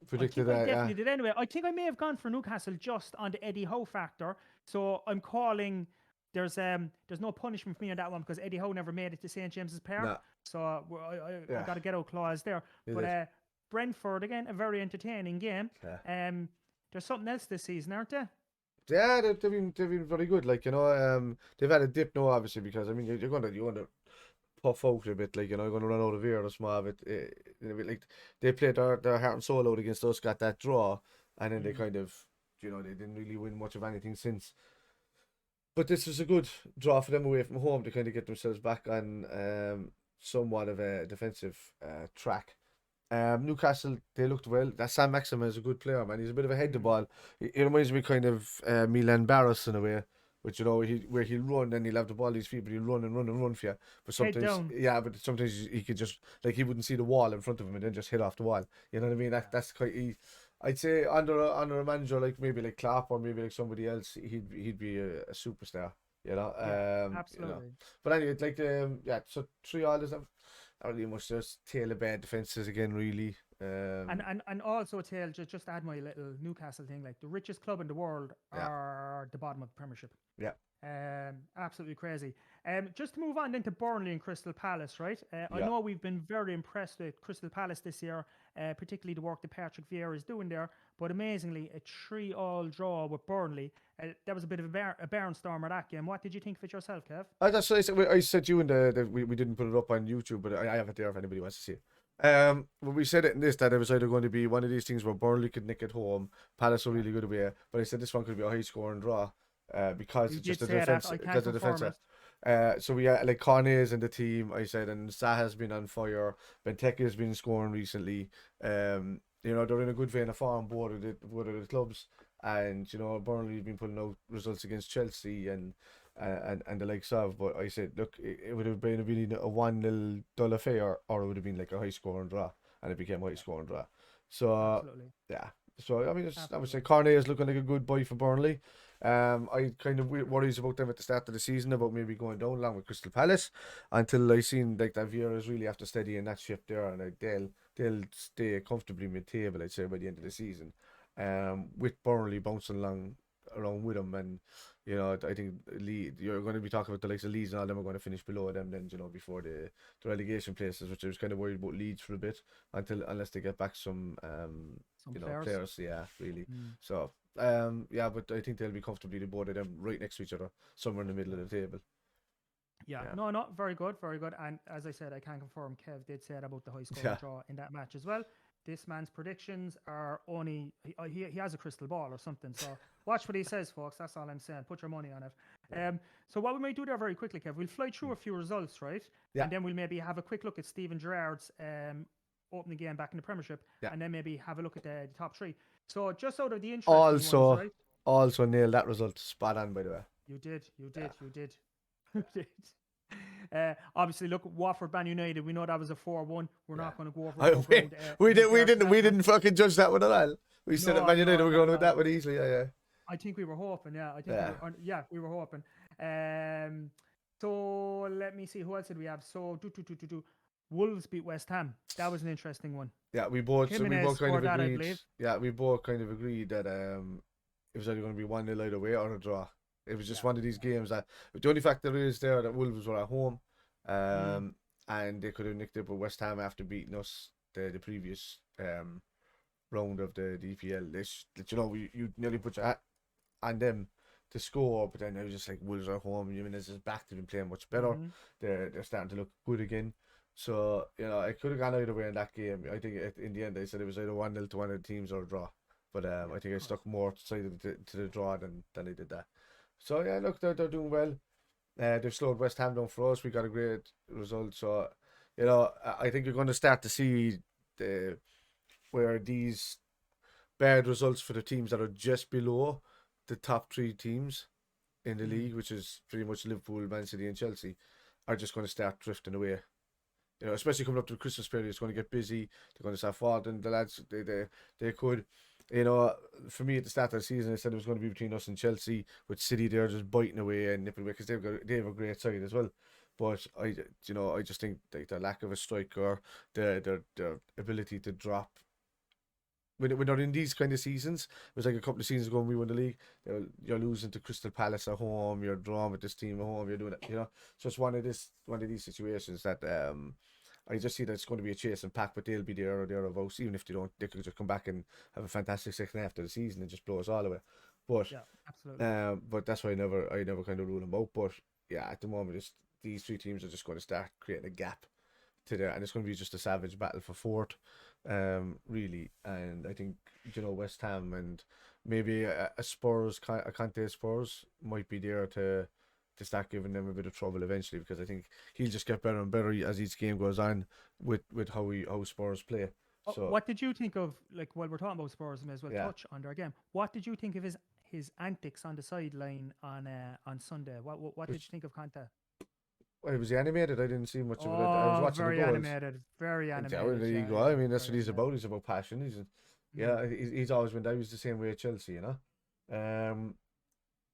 predicted that. Definitely did anyway. I think I may have gone for Newcastle just on the Eddie Howe factor. So I'm calling. There's no punishment for me on that one because Eddie Howe never made it to St James's Park. No. So I got a get out clause there. But Brentford again, a very entertaining game. Yeah. There's something else this season, aren't there? Yeah, they've been very good. Like, you know, they've had a dip now, obviously, because I mean you're going to puff out a bit, like, you know, you're going to run out of air or small bit. Like they played their heart and soul out against us, got that draw, and then they kind of, you know, they didn't really win much of anything since. But this is a good draw for them away from home to kind of get themselves back on somewhat of a defensive track. Newcastle, they looked well. That Sam Maximin is a good player, man. He's a bit of a head to ball. He reminds me kind of Milan Barros in a way, which, you know, where he'll run and he'll have the ball at his feet, but he'll run and run and run for you. But sometimes, he could just, like, he wouldn't see the wall in front of him and then just hit off the wall. You know what I mean? That's quite. I'd say under a manager like maybe like Klopp or maybe like somebody else, he'd be a superstar. You know. Absolutely. You know. But anyway, like so 3-3 is not really much. Just tail of bad defenses again, really. And also tail just to add my little Newcastle thing, like the richest club in the world are the bottom of the Premiership. Yeah. Absolutely crazy. Just to move on then to Burnley and Crystal Palace, right? I know we've been very impressed with Crystal Palace this year, particularly the work that Patrick Vieira is doing there. But amazingly, a 3-3 draw with Burnley. That was a bit of a barnstormer, that game. What did you think of it yourself, Kev? That's what I said to you in we didn't put it up on YouTube, but I have it there if anybody wants to see it. When we said it in this, that it was either going to be one of these things where Burnley could nick at home, Palace were really good away, but I said this one could be a high scoring draw. Because it's just the defense. Because the defense. So we had like Cornet's in the team. I said, and Zaha's been on fire. Benteke's been scoring recently. You know, they're in a good vein of form, both of the clubs, and you know, Burnley's been putting out results against Chelsea and the likes of. But I said, look, it would have been a 1-0 dull affair, or it would have been like a high scoring draw, and it became a high scoring draw. So yeah. So I mean, I would say Cornet is looking like a good buy for Burnley. I kind of worries about them at the start of the season about maybe going down along with Crystal Palace until I seen like that Vieira's really after steadying that ship there, and like they'll stay comfortably mid-table, I'd say, by the end of the season. With Burnley bouncing along around with them. And I think you're going to be talking about the likes of Leeds and all them are going to finish below them then, before the relegation places, which I was kind of worried about Leeds for a bit unless they get back some players. Yeah, really. So but I think they'll be comfortably, the both of them, right next to each other, somewhere in the middle of the table. Yeah, no, very good, very good. And as I said, I can confirm Kev did say that about the high score draw in that match as well. This man's predictions are only, he has a crystal ball or something. So watch what he says, folks. That's all I'm saying. Put your money on it. So what we might do there very quickly, Kev, we'll fly through a few results, right? Yeah. And then we'll maybe have a quick look at Steven Gerrard's opening game back in the Premiership. Yeah. And then maybe have a look at the top three. So just out of the interesting ones, right? Also nailed that result. Spot on, by the way. You did. Obviously, look, Watford Man United. We know that was a 4-1. We're not going to go over. We didn't fucking judge that one at all. We said that Man United were going with that one easily. Yeah. I think we were hoping. Yeah, we were hoping. So let me see, who else did we have? So Wolves beat West Ham. That was an interesting one. Yeah, we both kind of agreed. Yeah, we both kind of agreed that it was either going to be 1-0 either way or a draw. It was just one of these games that the only factor is there that Wolves were at home, and they could have nicked it with West Ham after beating us the previous round of the EPL. You nearly put your hat on them to score, but then it was just like Wolves are at home. Jimenez is back. They've been playing much better. They're starting to look good again. So it could have gone either way in that game. I think in the end they said it was either 1-0 to one of the teams or a draw. But I think I stuck more to the draw than I did that. So yeah, look, they're doing well. They've slowed West Ham down for us. We got a great result. So I think you're going to start to see where these bad results for the teams that are just below the top three teams in the league, which is pretty much Liverpool, Man City, and Chelsea, are just going to start drifting away. Especially coming up to the Christmas period, it's going to get busy. They're going to start falling. The lads, they could. For me at the start of the season, I said it was going to be between us and Chelsea, with City there just biting away and nipping away because they have a great side as well. But I just think the lack of a striker, their ability to drop. When they're in these kind of seasons, it was like a couple of seasons ago when we won the league. You're losing to Crystal Palace at home. You're drawing with this team at home. You're doing it. So it's one of these situations that I just see that it's going to be a chase and pack, but they'll be there or thereabouts. Even if they don't, they could just come back and have a fantastic second half of the season and just blow us all away. But yeah, absolutely. But that's why I never kind of rule them out. But yeah, at the moment, these three teams are just going to start creating a gap to there, and it's going to be just a savage battle for fourth, really. And I think West Ham and maybe a Spurs, a Conte Spurs might be there to start giving them a bit of trouble eventually, because I think he'll just get better and better as each game goes on with how Spurs play. So what did you think of, like, while we're talking about Spurs, I may as well touch on their game. What did you think of his antics on the sideline on Sunday? What did you think of Conte? Well, was he animated? I didn't see much of it. I was watching very the goals. Animated, very animated. There you go. I mean, that's what he's about. He's about passion. He's always been that. He was the same way at Chelsea,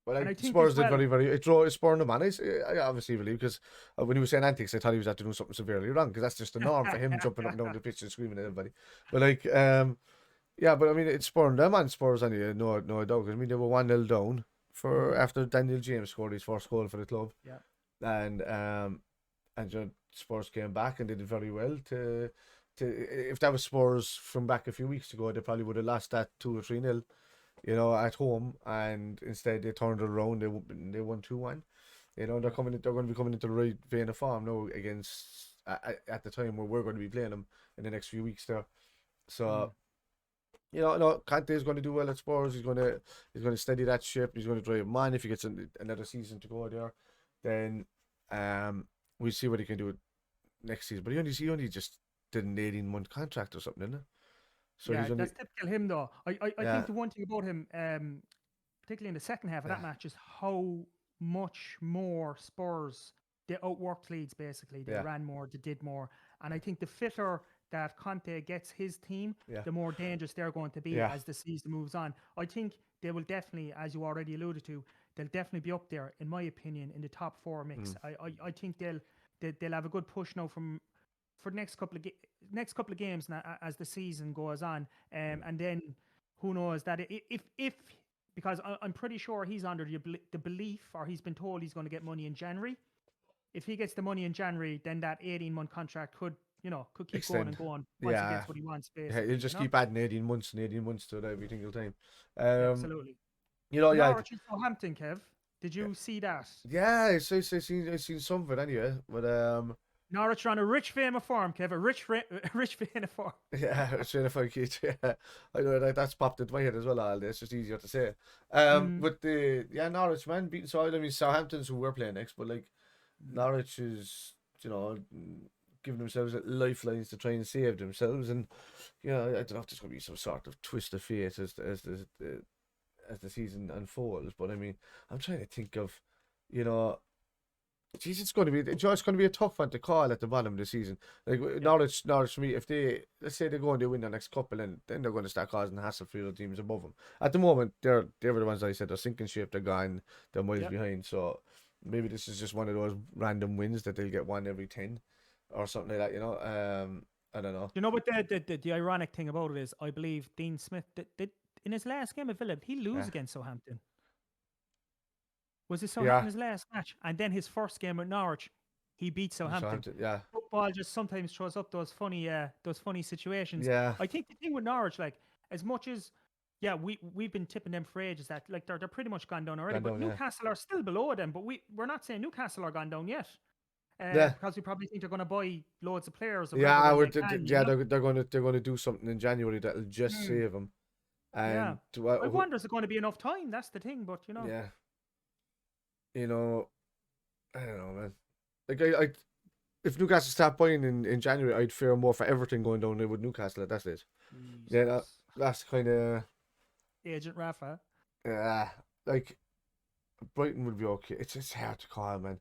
But I Spurs did very, very. It drew spurring him on. I obviously believe, because when he was saying antics, I thought he was after doing something severely wrong, because that's just the norm for him, jumping up and down the pitch and screaming at everybody. But but I mean, it's spurring them on Spurs anyway. No doubt. I mean, they were 1-0 down after Daniel James scored his first goal for the club. Yeah. And Spurs came back and they did very well. To if that was Spurs from back a few weeks ago, they probably would have lost that 2 or 3-0. At home, and instead they turned it around. They won 2-1. They're going to be coming into the right vein of form now against at the time where we're going to be playing them in the next few weeks there. So Conte is going to do well at Spurs. He's going to steady that ship. He's going to drive them on. If he gets another season to go there, then we'll see what he can do next season. But he only just did an 18-month contract or something, isn't it? So that's typical him, though. I think the one thing about him, particularly in the second half of that match, is how much more Spurs, they outworked Leeds, basically. They ran more, they did more. And I think the fitter that Conte gets his team, the more dangerous they're going to be as the season moves on. I think they will definitely, as you already alluded to, they'll definitely be up there, in my opinion, in the top 4 mix. I think they'll have a good push now for the next couple of games now, as the season goes on, and then who knows that if because I'm pretty sure he's under the belief, or he's been told he's going to get money in January. If he gets the money in January, then that 18-month contract could keep Extend. going once he gets what he wants, Yeah, basically. he'll just keep adding 18 months and 18 months to it every single time. Absolutely. You know, yeah. Norwich and Southampton, Kev. Did you see that? Yeah, I seen some of it anyway. But Norwich are on a rich vein of form, Kev. A rich vein of form. yeah, it's if I could. Yeah, I know that's popped into my head as well. All day. It's just easier to say. But Norwich, man, beating Southampton's who we're playing next, but like Norwich is, giving themselves lifelines to try and save themselves, and I don't know if there's going to be some sort of twist of fate as the season unfolds. But I mean, I'm trying to think of, geez, it's going to be a tough one to call at the bottom of the season. Like Norwich for me, if let's say they go and they win the next couple, and then they're going to start causing hassle for the teams above them. At the moment, they're the ones that I said, they're sinking ship, they're gone, they're miles behind. So maybe this is just one of those random wins that they'll get one every 10 or something like that. I don't know. You know what the ironic thing about it is? I believe Dean Smith did in his last game at Villa, he lose against Southampton. Was it Southampton his last match? And then his first game at Norwich, he beat Southampton. Yeah. Football just sometimes throws up those funny situations. Yeah. I think the thing with Norwich, like, as much as we've been tipping them for ages that like they're pretty much gone down already. But Newcastle are still below them. But we're not saying Newcastle are gone down yet. Because we probably think they're going to buy loads of players. They're going to do something in January that'll just save them. And I wonder is it going to be enough time? That's the thing. But yeah, I don't know, man. Like if Newcastle start buying in January, I'd fear more for everything going down there with Newcastle at that stage. Yeah, that's kind of Agent Rafa. Yeah, like Brighton will be okay. It's hard to call, man.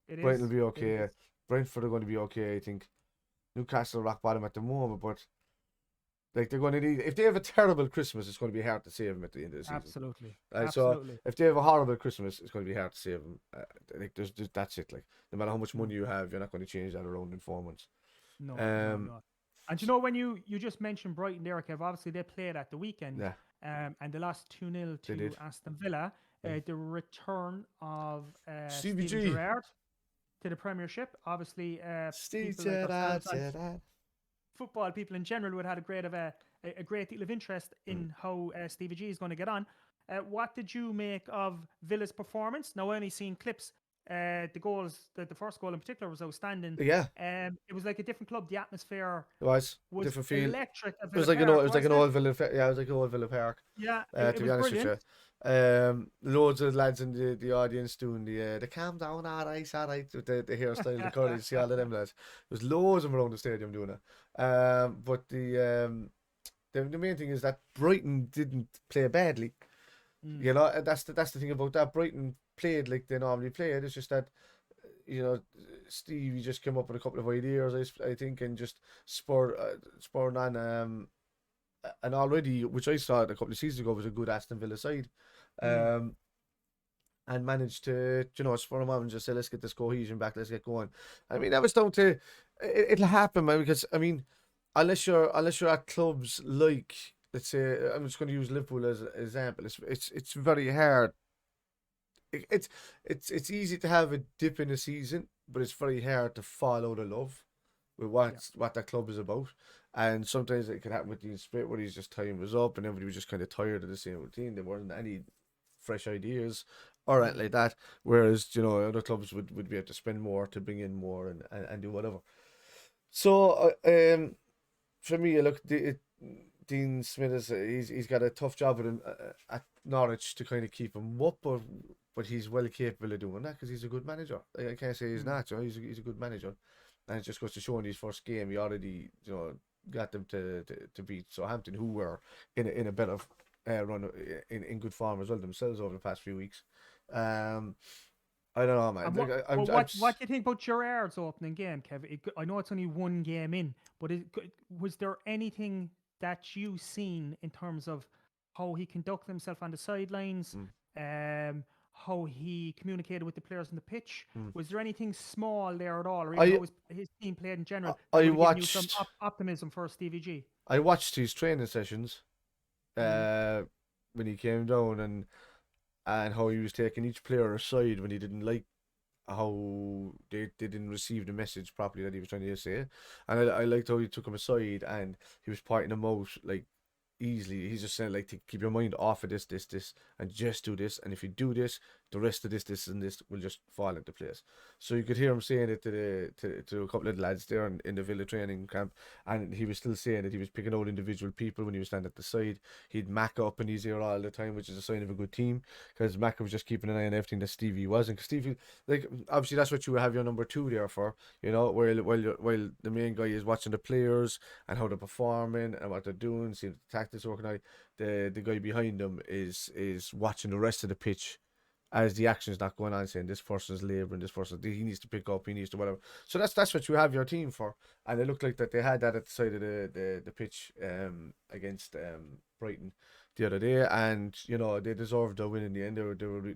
Brighton will be okay. Brentford are going to be okay, I think. Newcastle rock bottom at the moment, but like they're going to need, if they have a terrible Christmas, it's going to be hard to save them at the end of the season. Absolutely. So if they have a horrible Christmas, it's going to be hard to save them. Like that's it. Like no matter how much money you have, you're not going to change that around in 4 months. No. And when you just mentioned Brighton there, Kev, obviously they played at the weekend. Yeah. And they lost 2-0 to Aston Villa. The return of Stevie Gerrard to the Premiership. Obviously, football people in general would have a great deal of interest in how Stevie G is going to get on. What did you make of Villa's performance? Now, I only seen clips. The goals, the first goal in particular was outstanding. Yeah. It was like a different club. The atmosphere was different feel. Electric. It was like an old Villa. Yeah, it was like an old Villa Park. Yeah. To be honest with you. Loads of lads in the audience doing the calm down, all right, with the hairstyle, the colours, see all of them lads. There's loads of them around the stadium doing it. But the main thing is that Brighton didn't play badly. That's the thing about that. Brighton played like they normally played. It's just that Stevie just came up with a couple of ideas, I think, and just spurred on and already, which I saw a couple of seasons ago, was a good Aston Villa side. And managed to, spur them on and just say, let's get this cohesion back, let's get going. I mean, that was down to, it'll happen, man, because, I mean, unless you're at clubs like, let's say, I'm just going to use Liverpool as an example, it's very hard. It's easy to have a dip in a season, but it's very hard to fall out of love with what that club is about. And sometimes it can happen with Dean Smith, where his just time was up and everybody was just kind of tired of the same routine. There weren't any fresh ideas or anything like that. Whereas, other clubs would be able to spend more to bring in more and do whatever. So, for me, look, Dean Smith he's got a tough job with him at Norwich to kind of keep him up, but he's well capable of doing that because he's a good manager. I can't say he's not. He's a good manager, and it just goes to show in his first game he already got them to beat Southampton, who were in a better run in good form as well themselves over the past few weeks. I don't know, man. What do you think about Gerrard's opening game, Kev? I know it's only one game in, but was there anything that you seen in terms of how he conducted himself on the sidelines, how he communicated with the players on the pitch? Was there anything small there at all, or even his team played in general? I watched some optimism for Stevie G. I watched his training sessions, when he came down, and how he was taking each player aside when he didn't like how they didn't receive the message properly that he was trying to say. And I liked how he took him aside and he was pointing them out like easily. He's just saying like to keep your mind off of this, and just do this. And if you do this, the rest of this, and this will just fall into place. So you could hear him saying it to a couple of lads there in the Villa training camp, and he was still saying that he was picking out individual people when he was standing at the side. He'd Mac up in his ear all the time, which is a sign of a good team, because Mac was just keeping an eye on everything that Stevie wasn't. Because Stevie, like, obviously that's what you have your number two there for, while the main guy is watching the players and how they're performing and what they're doing, seeing the tactics working out. The guy behind them is watching the rest of the pitch as the action is not going on, saying this person's labouring, this person he needs to pick up, he needs to whatever. So that's what you have your team for, and it looked like that they had that at the side of the pitch against Brighton the other day, and they deserved a win in the end.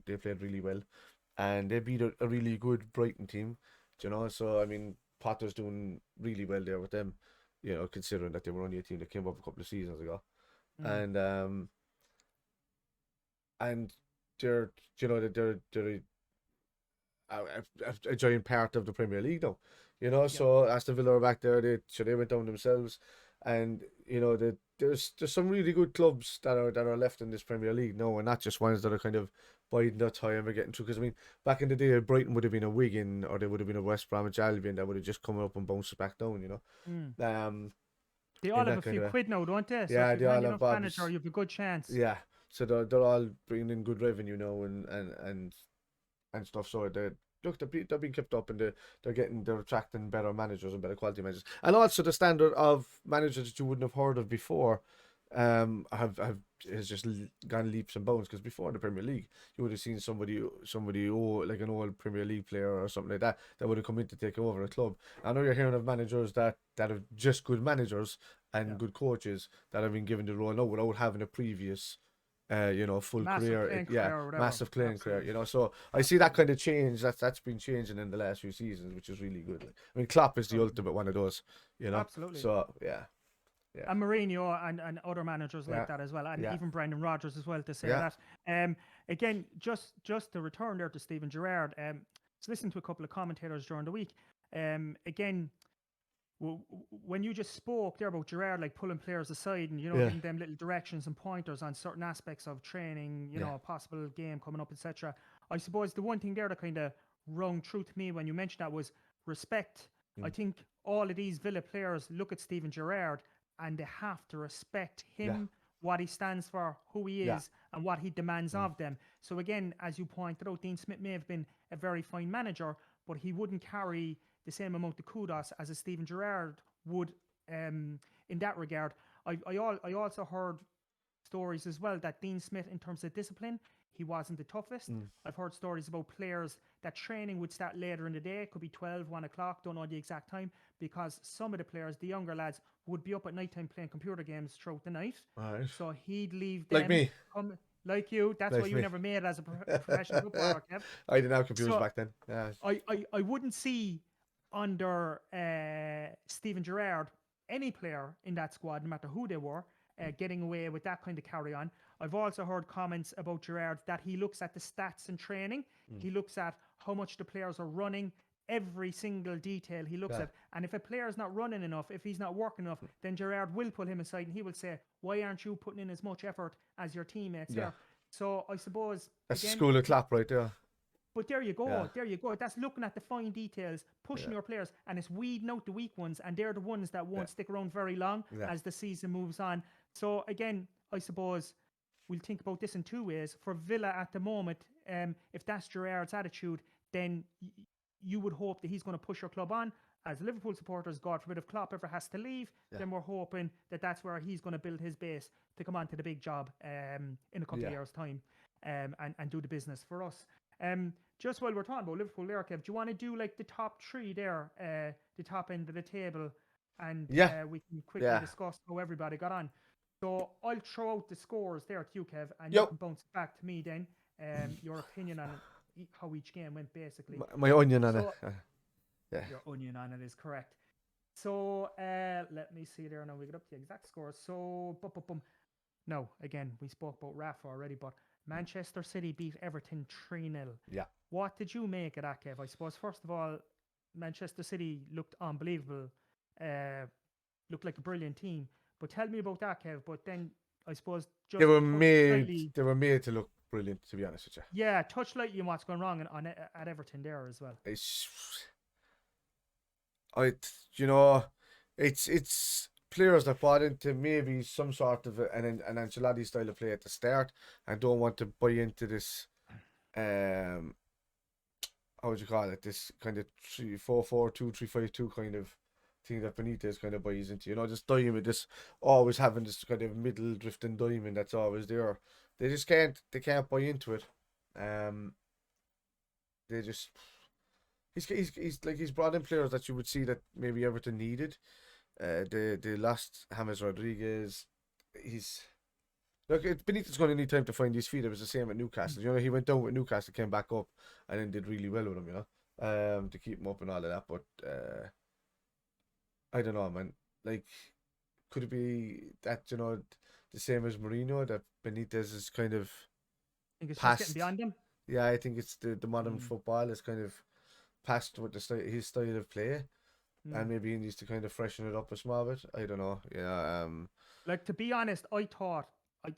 They played really well, and they beat a really good Brighton team. So I mean, Potter's doing really well there with them. Considering that they were only a team that came up a couple of seasons ago, and they're they're a giant part of the Premier League now. So Aston Villa are back there. They went down themselves, and there's some really good clubs that are left in this Premier League now, and not just ones that are kind of biding their time and getting through. Because I mean, back in the day, Brighton would have been a Wigan, or they would have been a West Bromwich Albion that would have just come up and bounced back down. They all have a few quid now, don't they? So yeah, if they you've all handy have enough Bob's. manager, you've a good chance. Yeah, so they're all bringing in good revenue now and stuff. So they're being kept up, and they're attracting better managers and better quality managers, and also the standard of managers that you wouldn't have heard of before, has just gone leaps and bounds. Because before in the Premier League, you would have seen somebody like an old Premier League player or something like that would have come in to take over a club. I know you're hearing of managers that are just good managers and good coaches that have been given the role now without having a previous full Massive career. playing career or whatever. Massive playing career. Absolutely. So I see that kind of change. That's been changing in the last few seasons, which is really good. I mean, Klopp is the ultimate one of those. Absolutely. So yeah. And Mourinho and other managers like that as well, and even Brendan Rodgers as well, to say that. Again, just to return there to Steven Gerrard, so listen to a couple of commentators during the week. Again, when you just spoke there about Gerrard, like pulling players aside and giving them little directions and pointers on certain aspects of training, a possible game coming up, etc. I suppose the one thing there that kind of rung true to me when you mentioned that was respect. I think all of these Villa players look at Steven Gerrard and they have to respect him, what he stands for, who he is, and what he demands of them. So again, as you pointed out, Dean Smith may have been a very fine manager, but he wouldn't carry the same amount of kudos as a Steven Gerrard would in that regard. I also heard stories as well that Dean Smith, in terms of discipline, he wasn't the toughest. I've heard stories about players that training would start later in the day. It could be 12, 1 o'clock, don't know the exact time, because some of the players, the younger lads, would be up at night time playing computer games throughout the night. Right. So he'd leave them. Like me. Like you. That's why you never made it as a professional footballer, Kev. I didn't have computers back then. Yeah. I wouldn't see under Steven Gerrard any player in that squad, no matter who they were, getting away with that kind of carry on. I've also heard comments about Gerrard that he looks at the stats in training. He looks at how much the players are running, every single detail he looks at. And if a player is not running enough, if he's not working enough, then Gerrard will pull him aside and he will say, why aren't you putting in as much effort as your teammates here? So I suppose that's the school of Klopp right there. But there you go. There you go. That's looking at the fine details, pushing your players, and it's weeding out the weak ones, and they're the ones that won't stick around very long as the season moves on. So again, I suppose we'll think about this in two ways. For Villa at the moment, if that's Gerrard's attitude, then you would hope that he's going to push your club on. As Liverpool supporters, God forbid, if Klopp ever has to leave, then we're hoping that that's where he's going to build his base to come on to the big job in a couple of years' time and do the business for us. Just while we're talking about Liverpool there, Kev, do you want to do like the top three there, the top end of the table, and we can quickly discuss how everybody got on. So I'll throw out the scores there to you, Kev, and you can bounce it back to me then. Your opinion on how each game went, basically. My onion on it. Your onion on it is correct. So let me see there now. We get up to the exact scores. So No, again, we spoke about Rafa already, but Manchester City beat Everton 3-0. Yeah. What did you make of that, Kev? I suppose, first of all, Manchester City looked unbelievable, uh, looked like a brilliant team. But tell me about that, Kev. But then, I suppose, They just were touch made. lightly. They were made to look brilliant. To be honest with you. Yeah, touch lightly on what's gone wrong at Everton there as well. It's, you know, it's players that bought into maybe some sort of an Ancelotti style of play at the start and don't want to buy into this, how would you call it? This kind of 3-4-4-2, 3-5-2 kind of thing that Benitez kind of buys into. You know, this diamond, this always having this kind of middle drifting diamond that's always there. They just can't. They can't buy into it. They just. He's brought in players that you would see that maybe Everton needed. They lost James Rodriguez. Benitez going to need time to find his feet. It was the same at Newcastle. You know, he went down with Newcastle, came back up, and then did really well with him. You know, to keep him up and all of that. But I don't know, man. Like, could it be that, you know, the same as Mourinho, that Benitez is kind of I think it's just past? getting beyond him. Yeah, I think it's the modern football is kind of past with his style of play, and maybe he needs to kind of freshen it up a small bit. I don't know. Yeah. Like, to be honest, I thought I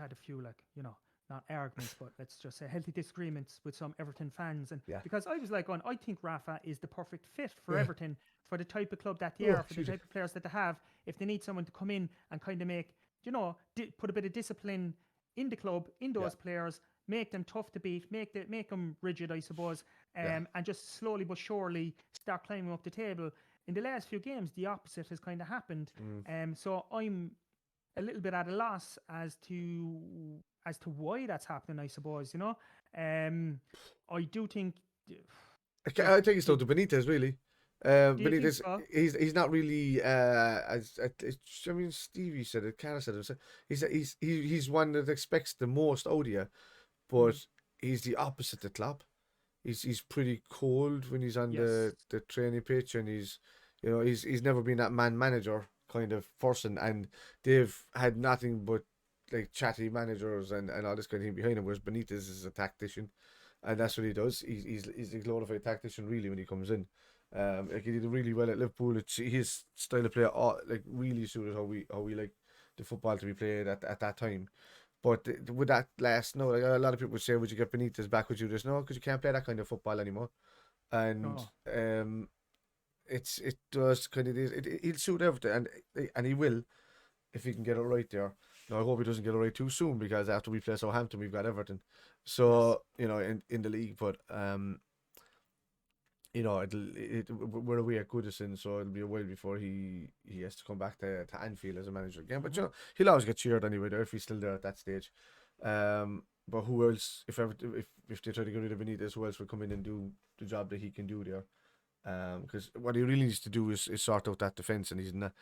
had a few, like, you know, not arguments, but let's just say healthy disagreements with some Everton fans, and because I was like, I think Rafa is the perfect fit for Everton, for the type of club that they are, for the type of players that they have. If they need someone to come in and kind of make, you know, put a bit of discipline in the club, in those players, make them tough to beat, make them rigid, I suppose, and just slowly but surely start climbing up the table. In the last few games, the opposite has kind of happened. So I'm a little bit at a loss as to why that's happening, I suppose, you know. I do think. I think it's down to Benitez, really. Do you think Benitez, so? he's not really I mean, Stevie said it, Cara said it. He's one that expects the most out of you, but he's the opposite of Klopp. He's pretty cold when he's on the training pitch, and he's never been that man manager kind of person, and they've had nothing but like chatty managers and all this kind of thing behind him, whereas Benitez is a tactician, and that's what he does. He's a glorified tactician really when he comes in. Like, he did really well at Liverpool. His style of play like really suited how we like the football to be played at that time. But with that last, no, like a lot of people would say, would you get Benitez back? Would you just no, because you can't play that kind of football anymore. And it does kind of he'll suit everything, and he will if he can get it right there. Now I hope he doesn't get it right too soon, because after we play Southampton, we've got Everton. So you know, in the league, but you know, we're away at Goodison, so it'll be a while before he has to come back to Anfield as a manager again. But you know, he'll always get cheered anyway there if he's still there at that stage. But who else? If they try to get rid of Benitez, who else will come in and do the job that he can do there? Because what he really needs to do is sort out that defense, and he's not.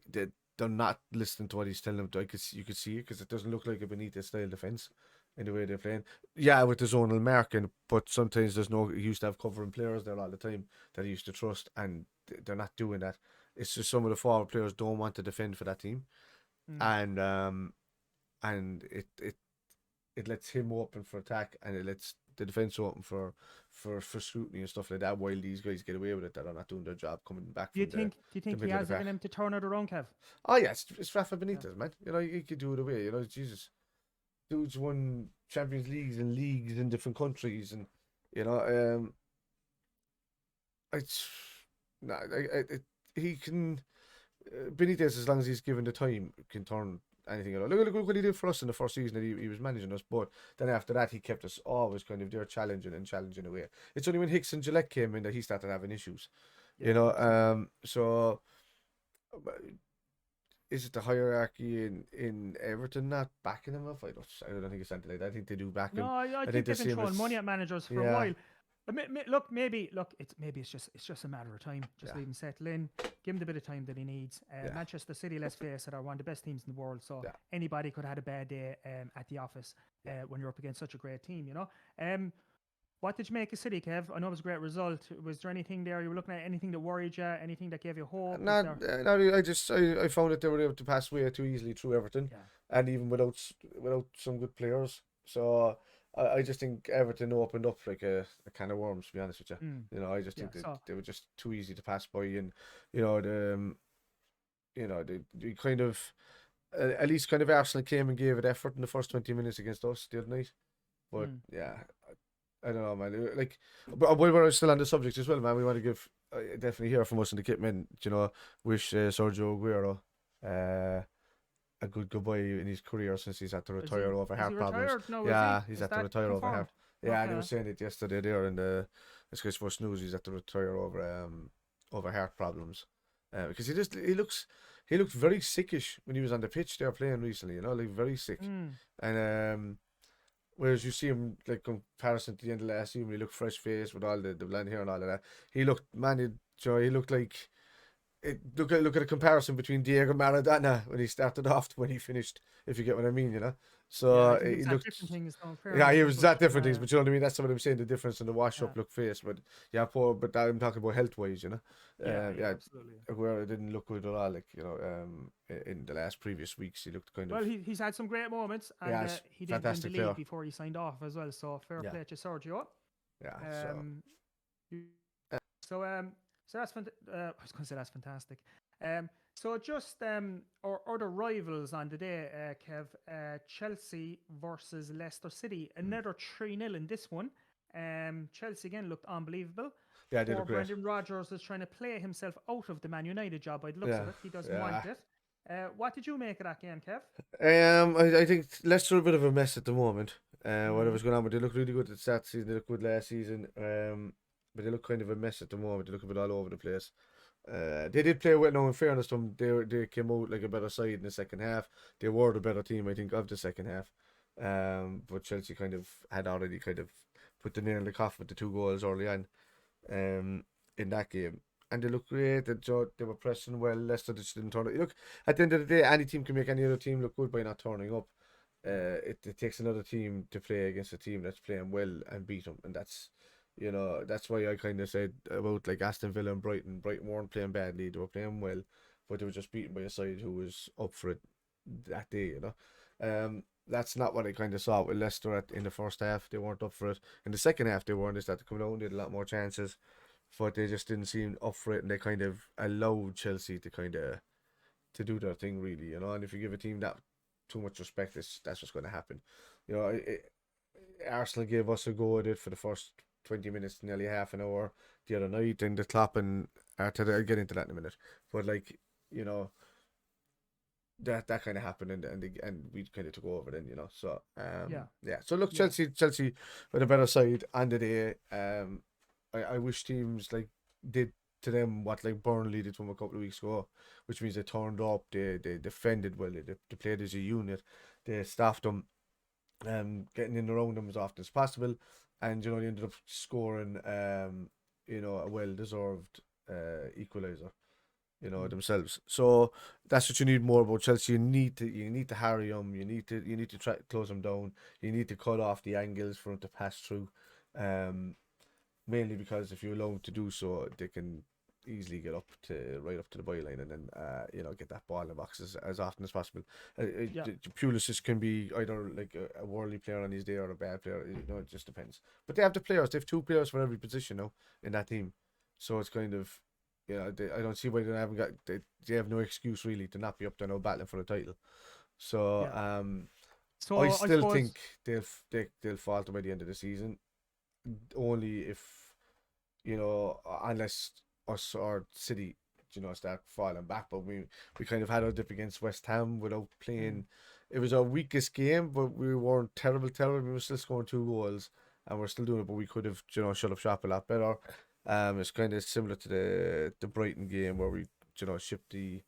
They're not listening to what he's telling them. You could see it, because it doesn't look like a Benitez style defense in the way they're playing. Yeah, with the zonal marking, but sometimes he used to have covering players there all the time that he used to trust, and they're not doing that. It's just some of the forward players don't want to defend for that team, and it lets him open for attack, and it lets the defense open for scrutiny and stuff like that, while these guys get away with it that are not doing their job coming back. Do you think he has it in him to turn it around, Kev? Oh yeah, it's Rafa Benitez, man. You know, he could do it away. You know, Jesus, dude's won Champions Leagues and leagues in different countries, and you know, he can. Benitez, as long as he's given the time, can turn anything around. Look what he did for us in the first season that he was managing us, but then after that he kept us always kind of there challenging away. It's only when Hicks and Gillette came in that he started having issues. You know, so is it the hierarchy in Everton not backing him up? I don't think it's anything like that. I think they do back him. No, I think they've been throwing money at managers for a while. Maybe it's just a matter of time. Just leave him settle in, give him the bit of time that he needs. Manchester City, let's face it, are one of the best teams in the world. So anybody could have had a bad day at the office when you're up against such a great team, you know. What did you make of City, Kev? I know it was a great result. Was there anything there you were looking at? Anything that worried you? Anything that gave you hope? Not really. I found that they were able to pass way too easily through Everton, and even without some good players. So I just think Everton opened up like a can of worms. To be honest with you, I just think that they were just too easy to pass by, and they kind of at least kind of Arsenal came and gave it effort in the first 20 minutes against us the other night. But yeah, I don't know, man. Like, but while we're still on the subject as well, man, we want to give definitely hear from us in the kit men. Wish Sergio Aguero a good goodbye in his career, since he's had to retire over heart problems. No, he's had to retire over heart. Yeah, they were saying it yesterday there in the Sky Sports News. He's had to retire over heart problems because he looked very sickish when he was on the pitch there playing recently. Like very sick, and whereas you see him, like, comparison to the end of last season, he looked fresh faced with all the blonde hair and all of that. He looked, man, he looked like look at a comparison between Diego Maradona when he started off to when he finished, if you get what I mean, So he looked different things. he was that different things, but you know what I mean. That's what I'm saying. The difference in the wash up look face, but but I'm talking about health wise, absolutely. Where it didn't look good at all, like in the last previous weeks, he looked kind of. Well, he's had some great moments, and he did win the league before he signed off as well. So fair play to Sergio. Yeah. So that's I was going to say that's fantastic. So just our other rivals on the day, Kev, Chelsea versus Leicester City. Another 3-0 in this one. Chelsea again looked unbelievable. Yeah, they looked great. Brendan Rodgers is trying to play himself out of the Man United job. I'd look at it. He doesn't want it. What did you make of that game, Kev? I think Leicester are a bit of a mess at the moment. Whatever's going on, but they look really good at the start of the season. They looked good last season. But they look kind of a mess at the moment. They look a bit all over the place. They did play well. Now, in fairness to them, they came out like a better side in the second half. They were the better team, I think, of the second half. But Chelsea kind of had already kind of put the nail in the coffin with the 2 goals early on in that game. And they looked great. They were pressing well. Leicester just didn't turn it. Look, at the end of the day, any team can make any other team look good by not turning up. It takes another team to play against a team that's playing well and beat them, and that's why I kind of said about like Aston Villa and Brighton. Brighton weren't playing badly; they were playing well, but they were just beaten by a side who was up for it that day. That's not what I kind of saw with Leicester in the first half. They weren't up for it. In the second half, they weren't. They started coming down. They had a lot more chances, but they just didn't seem up for it, and they kind of allowed Chelsea to to do their thing, really. And if you give a team that too much respect, that's what's going to happen. Arsenal gave us a go at it for the first 20 minutes, nearly half an hour the other night, and the Klopp and Arteta, I'll get into that in a minute, but that kind of happened, and we kind of took over then, so so look, Chelsea with a better side on the day. I wish teams like did to them what like Burnley did to them a couple of weeks ago, which means they turned up, they defended well, they played as a unit, they staffed them, getting in around them as often as possible, and they ended up scoring a well-deserved equaliser, themselves. So that's what you need more about Chelsea. You need to harry them. You need to try to close them down. You need to cut off the angles for them to pass through. Mainly because if you allow them to do so, they can easily get right up to the byline, and then get that ball in the box as often as possible. Pulisic can be either like a worldly player on his day or a bad player. It just depends. But they have the players. They have 2 players for every position now in that team. So it's kind of, I don't see why they haven't got. They have no excuse really to not be up there now battling for the title. So so I still think they'll falter by the end of the season. Only if unless us or City, start falling back. But we kind of had our dip against West Ham without playing. It was our weakest game, but we weren't terrible. We were still scoring 2 goals, and we're still doing it. But we could have, shut up shop a lot better. It's kind of similar to the Brighton game where we, shipped the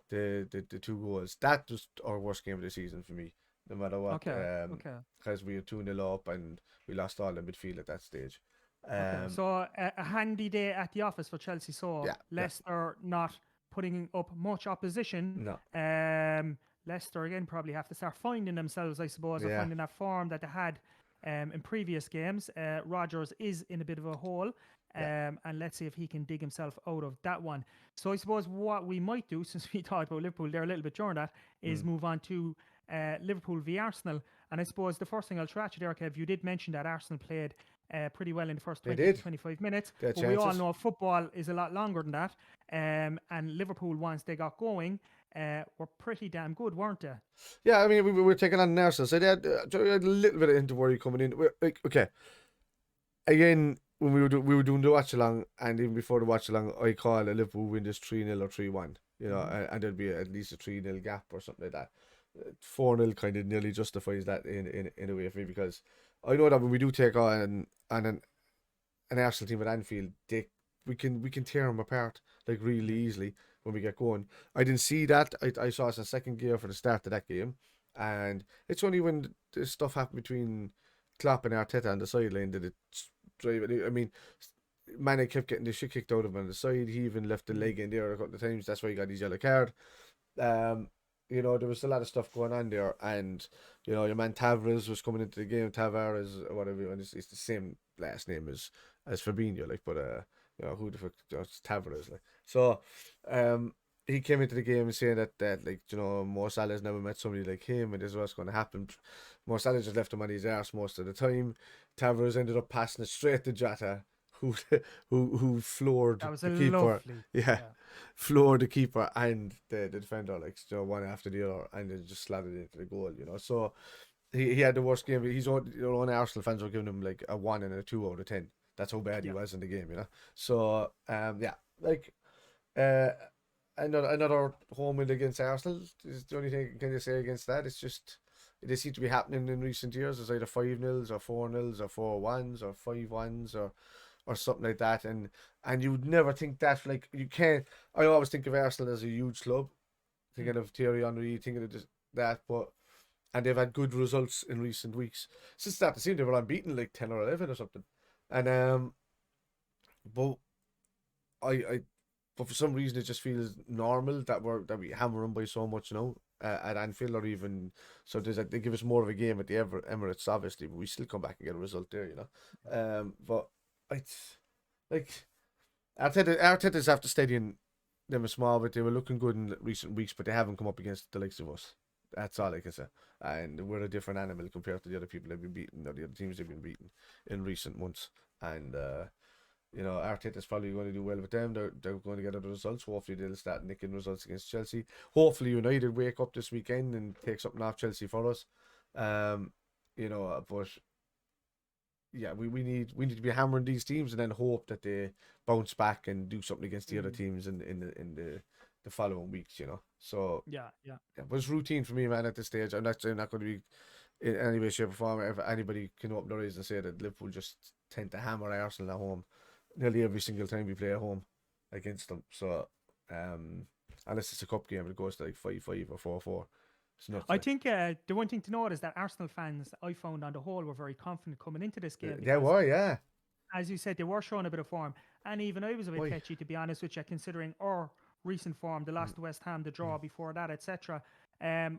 2 goals. That was our worst game of the season for me, no matter what. Because we were 2-0 up and we lost all the midfield at that stage. So a handy day at the office for Chelsea. So Leicester not putting up much opposition. No. Leicester again probably have to start finding themselves, I suppose, or finding that form that they had in previous games. Rodgers is in a bit of a hole. And let's see if he can dig himself out of that one. So I suppose what we might do, since we talked about Liverpool there a little bit during that, is move on to Liverpool v Arsenal. And I suppose the first thing I'll throw at you there, Kev, you did mention that Arsenal played pretty well in the first 20 to 25 minutes. But we all know football is a lot longer than that. And Liverpool, once they got going, were pretty damn good, weren't they? Yeah, I mean, we were taking on Arsenal, so they had a little bit into worry coming in. Like, okay, again, when we were doing the watch along, and even before the watch along, I call a Liverpool win this 3-0 or 3-1, you know, and there'd be at least a 3-0 gap or something like that. 4-0 kind of nearly justifies that in a way for me, because I know that when we do take on an Arsenal team at Anfield, we can tear them apart like really easily when we get going. I didn't see that. I saw us in second gear for the start of that game, and it's only when this stuff happened between Klopp and Arteta on the sideline that it drive it. I mean, Mane kept getting the shit kicked out of him on the side. He even left the leg in there a couple of times. That's why he got his yellow card. You know, there was a lot of stuff going on there, and you know, your man Tavares was coming into the game. Tavares, or whatever, and it's the same last name as Fabinho, like, but you know, who the fuck, it's Tavares, like. So, he came into the game saying that like, you know, Mo Salah's never met somebody like him, and this is what's going to happen. Mo Salah just left him on his arse most of the time. Tavares ended up passing it straight to Jota, who floored the keeper. Yeah, floored the keeper and the defender, like, you know, one after the other, and then just slatted into the goal, you know. So he had the worst game. His own Arsenal fans were giving him like a 1 and a 2 out of 10. That's how bad he was in the game, you know. So like another home win against Arsenal is the only thing I can say against that. It's just, they seem to be happening in recent years. It's either 5-0s or 4-0s or 4-1s or 5-1s or something like that, and you would never think that, like, you can't. I always think of Arsenal as a huge club, thinking of Thierry Henry, thinking of that, and they've had good results in recent weeks. Since that, it seemed they were unbeaten like 10 or 11 or something, and but but for some reason it just feels normal that we hammer them by so much, you know, at Anfield, or even so they give us more of a game at the Emirates, obviously, but we still come back and get a result there, you know. But it's like Arteta's after steadying them a small bit. They were looking good in recent weeks, but they haven't come up against the likes of us. That's all I can say. And we're a different animal compared to the other people they've been beaten, or the other teams they've been beaten in recent months. And you know, Arteta's probably going to do well with them. They're going to get other results. Hopefully they'll start nicking results against Chelsea. Hopefully United wake up this weekend and take something off Chelsea for us. You know, but yeah, we need to be hammering these teams and then hope that they bounce back and do something against the other teams in the following weeks, you know. So yeah. But it's routine for me, man, at this stage. I'm not going to be in any way, shape or form. If anybody can open their eyes and say that Liverpool just tend to hammer Arsenal at home nearly every single time we play at home against them. So unless it's a cup game, it goes to like 5-5 or 4-4. I think the one thing to note is that Arsenal fans, I found on the whole, were very confident coming into this game. They were, yeah. As you said, they were showing a bit of form. And even I was a bit catchy, to be honest with you, considering our recent form, the loss to West Ham, the draw before that, etc. I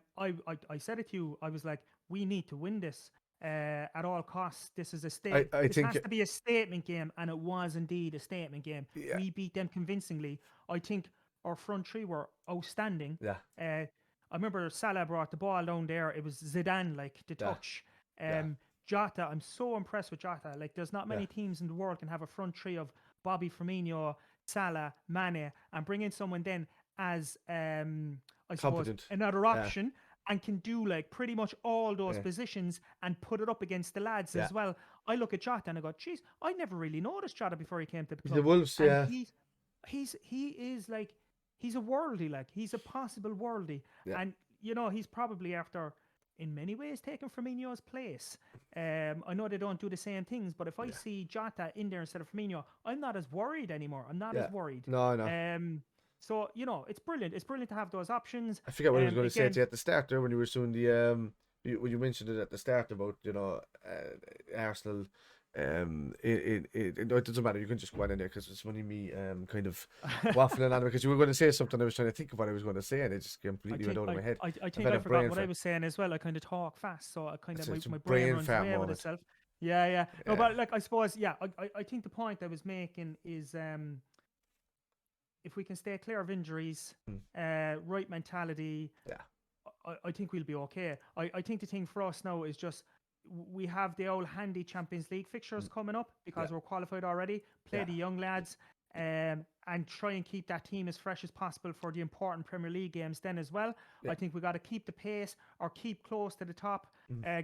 said it to you, I was like, we need to win this at all costs. This is a statement. This has to be a statement game, and it was indeed a statement game. Yeah. We beat them convincingly. I think our front three were outstanding. Yeah. I remember Salah brought the ball down there. It was Zidane, like, the touch. Jota, I'm so impressed with Jota. Like, there's not many teams in the world can have a front three of Bobby Firmino, Salah, Mane, and bring in someone then as I suppose another option, and can do like pretty much all those positions and put it up against the lads as well. I look at Jota and I go, geez, I never really noticed Jota before he came to the club. The Wolves, and he is like, he's a worldie, like, he's a possible worldie. Yeah. And, you know, he's probably after, in many ways, taking Firmino's place. I know they don't do the same things, but if I see Jota in there instead of Firmino, I'm not as worried anymore. I'm not as worried. No. So, you know, it's brilliant. It's brilliant to have those options. I forget what I was going to say to you at the start there when you were doing the when you mentioned it at the start about, you know, Arsenal. It doesn't matter. You can just go on in there because it's only me kind of waffling on, because you were going to say something. I was trying to think of what I was going to say, and it just completely went out of my head. I think I forgot what I was saying as well. I kind of talk fast, so I kind of my brain runs away with itself. Yeah. No, but like I suppose, I think the point I was making is if we can stay clear of injuries, right mentality, I think we'll be okay. I think the thing for us now is just we have the old handy Champions League fixtures coming up because we're qualified already. Play the young lads, and try and keep that team as fresh as possible for the important Premier League games then as well. I think we got to keep the pace or keep close to the top,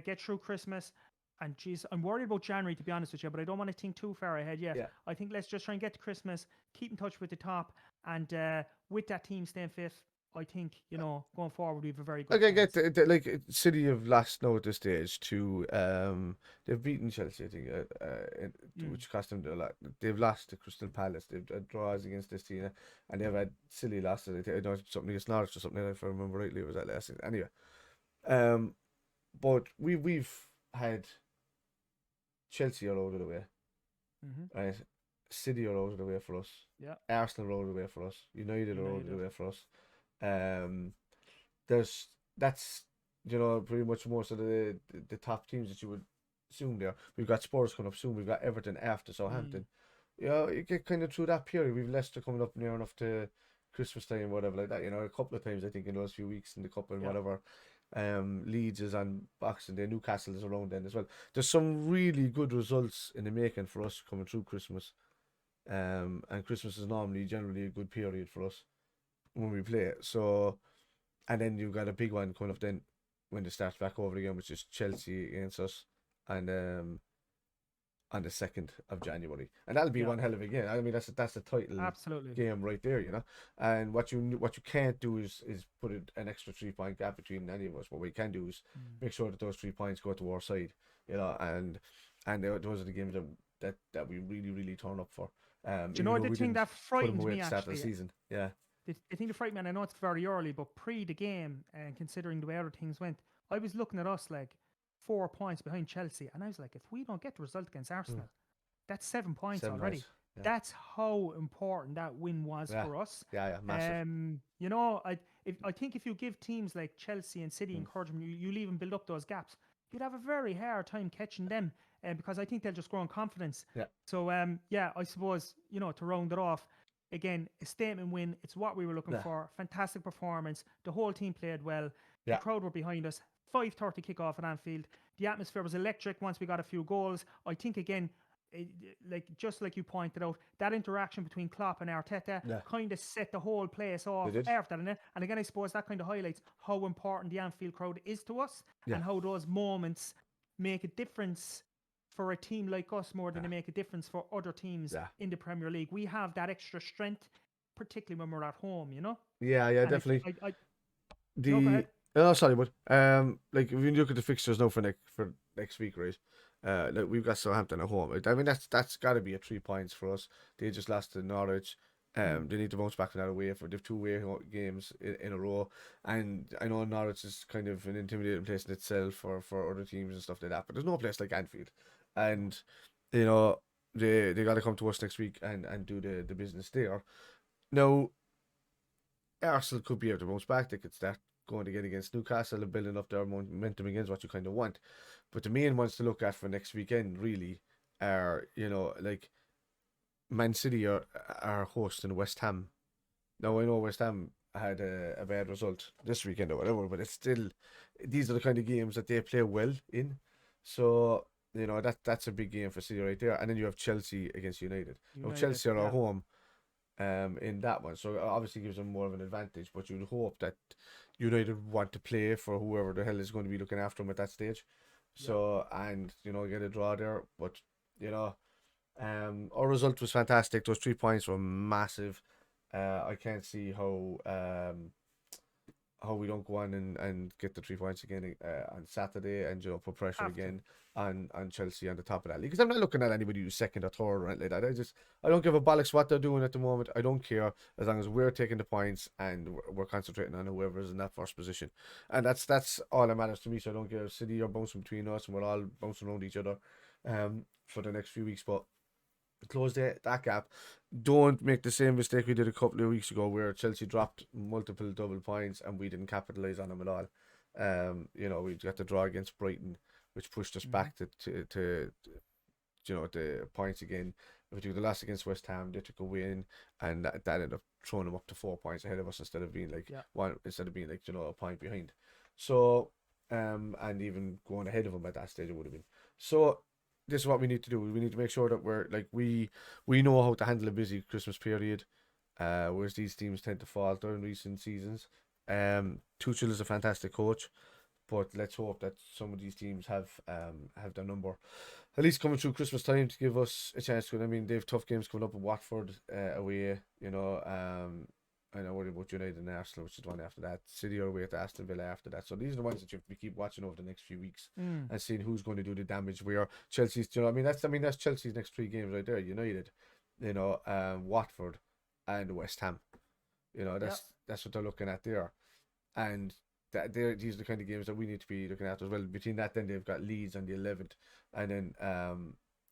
get through Christmas. And geez, I'm worried about January, to be honest with you, but I don't want to think too far ahead yet. Yeah. I think let's just try and get to Christmas, keep in touch with the top, and with that team staying fit, I think, going forward, we have a very good chance. I get like City have lost now at this stage to they've beaten Chelsea, I think, which cost them a lot. They've lost to Crystal Palace. They've had draws against this team, and they've had silly losses. I know something against Norwich or something. If I remember rightly, it was that last season. Anyway, but we've had Chelsea all over the way, right? City all over the way for us. Yeah. Arsenal all over the way for us. United all over the way for us. That's pretty much most of the top teams that you would assume there. We've got Spurs coming up soon. We've got Everton after Southampton. You get kind of through that period. We've Leicester coming up near enough to Christmas time, whatever like that. A couple of times I think in those few weeks in the cup and whatever. Leeds is on Boxing Day. Newcastle is around then as well. There's some really good results in the making for us coming through Christmas. And Christmas is normally generally a good period for us when we play it. So, and then you've got a big one coming up then when it starts back over again, which is Chelsea against us, and on the 2nd of January, and that'll be one hell of a game. I mean, that's the title game right there, And what you can't do is put an extra 3-point gap between any of us. What we can do is make sure that those 3 points go to our side, and those are the games that we really turn up for. Do you know the thing that frightened me at actually? The season, yeah. The thing that frightened me, and I know it's very early, but pre the game, and considering the way other things went, I was looking at us like 4 points behind Chelsea, and I was like, if we don't get the result against Arsenal, that's 7 points already. Points. Yeah. That's how important that win was for us. Yeah, massive. I think if you give teams like Chelsea and City encouragement, you leave them build up those gaps, you'd have a very hard time catching them, because I think they'll just grow in confidence. Yeah. So I suppose to round it off, again, a statement win. It's what we were looking for. Fantastic performance. The whole team played well. The crowd were behind us. 5:30 kickoff at Anfield. The atmosphere was electric once we got a few goals. I think again, just like you pointed out, that interaction between Klopp and Arteta kind of set the whole place off after that. And again, I suppose that kind of highlights how important the Anfield crowd is to us and how those moments make a difference for a team like us more than they make a difference for other teams in the Premier League. We have that extra strength, particularly when we're at home, Yeah, and definitely. No, go ahead. Oh, sorry, but like if you look at the fixtures now for next week, right? Like we've got Southampton at home. I mean, that's got to be a 3 points for us. They just lost to Norwich. They need to bounce back from that away. They've 2 away games in a row, and I know Norwich is kind of an intimidating place in itself for other teams and stuff like that. But there's no place like Anfield, and they got to come to us next week and do the business there. Now, Arsenal could be able to bounce back. They could start going again against Newcastle and building up their momentum against what you kind of want. But the main ones to look at for next weekend really are, like Man City are hosting West Ham. Now I know West Ham had a bad result this weekend or whatever, but it's still, these are the kind of games that they play well in. So, that's a big game for City right there. And then you have Chelsea against United. Now Chelsea are at home in that one, so it obviously gives them more of an advantage, but you'd hope that United want to play for whoever the hell is going to be looking after them at that stage. So, and get a draw there, but our result was fantastic. Those 3 points were massive. I can't see how we don't go on and get the 3 points again on Saturday and put pressure again on Chelsea on the top of that league. Because I'm not looking at anybody who's second or third or anything like that. I don't give a bollocks what they're doing at the moment. I don't care as long as we're taking the points and we're concentrating on whoever's in that first position. And that's all that matters to me. So I don't care if City are bouncing between us and we're all bouncing around each other for the next few weeks. But close that gap. Don't make the same mistake we did a couple of weeks ago where Chelsea dropped multiple double points and we didn't capitalise on them at all. We got the draw against Brighton, which pushed us back to the points again. If we took the loss against West Ham, they took a win, and that ended up throwing them up to 4 points ahead of us instead of being like a point behind. So, and even going ahead of them at that stage it would have been. So this is what we need to do. We need to make sure that we're like we know how to handle a busy Christmas period, whereas these teams tend to falter in recent seasons. Tuchel is a fantastic coach, but let's hope that some of these teams have their number, at least coming through Christmas time, to give us a chance to. I mean, they have tough games coming up with Watford away. I know worried about United and Arsenal, which is the one after that. City are away at Aston Villa after that. So these are the ones that you have to keep watching over the next few weeks and seeing who's going to do the damage. Where Chelsea's, that's Chelsea's next 3 games right there. United, Watford, and West Ham. That's what they're looking at there, and these are the kind of games that we need to be looking at as well. Between that, then they've got Leeds on the 11th, and then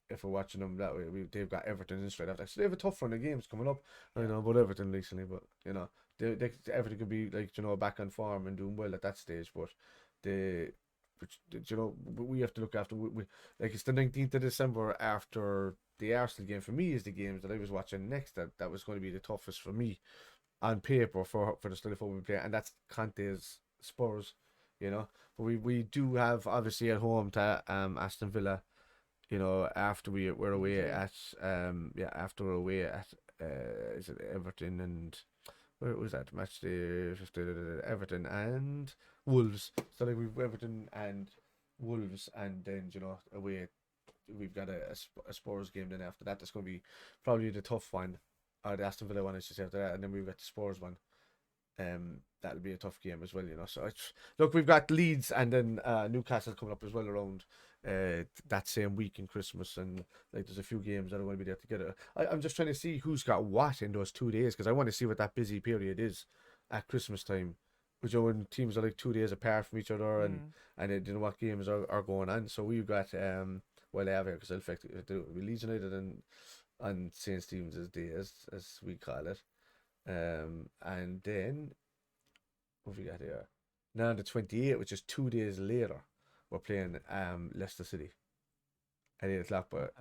if we're watching them that way, they've got Everton in straight after. So they have a tough run of games coming up. I know about Everton recently, but Everton could be back on form and doing well at that stage. But we have to look after. It's the 19th of December after the Arsenal game. For me, is the games that I was watching next. That was going to be the toughest for me on paper for the style of football we play, and that's Conte's Spurs. But we do have obviously at home to Aston Villa. After we're away at is it Everton and where was that match? Everton and Wolves. So like we've Everton and Wolves, and then away we've got a Spurs game. Then after that, that's going to be probably the tough one, or the Aston Villa one, I should say, after that, and then we've got the Spurs one. That'll be a tough game as well, So look, we've got Leeds and then Newcastle coming up as well around that same week in Christmas, and like there's a few games that are going to be there together. I'm just trying to see who's got what in those 2 days, because I want to see what that busy period is at Christmas time. Which when teams are like 2 days apart from each other, and what games are going on. So we've got I have here because I'll effectively Leeds United and St. Stephen's Day as we call it. And then what have we got here? Now on the 28th, which is 2 days later, we're playing Leicester City at 8 o'clock. But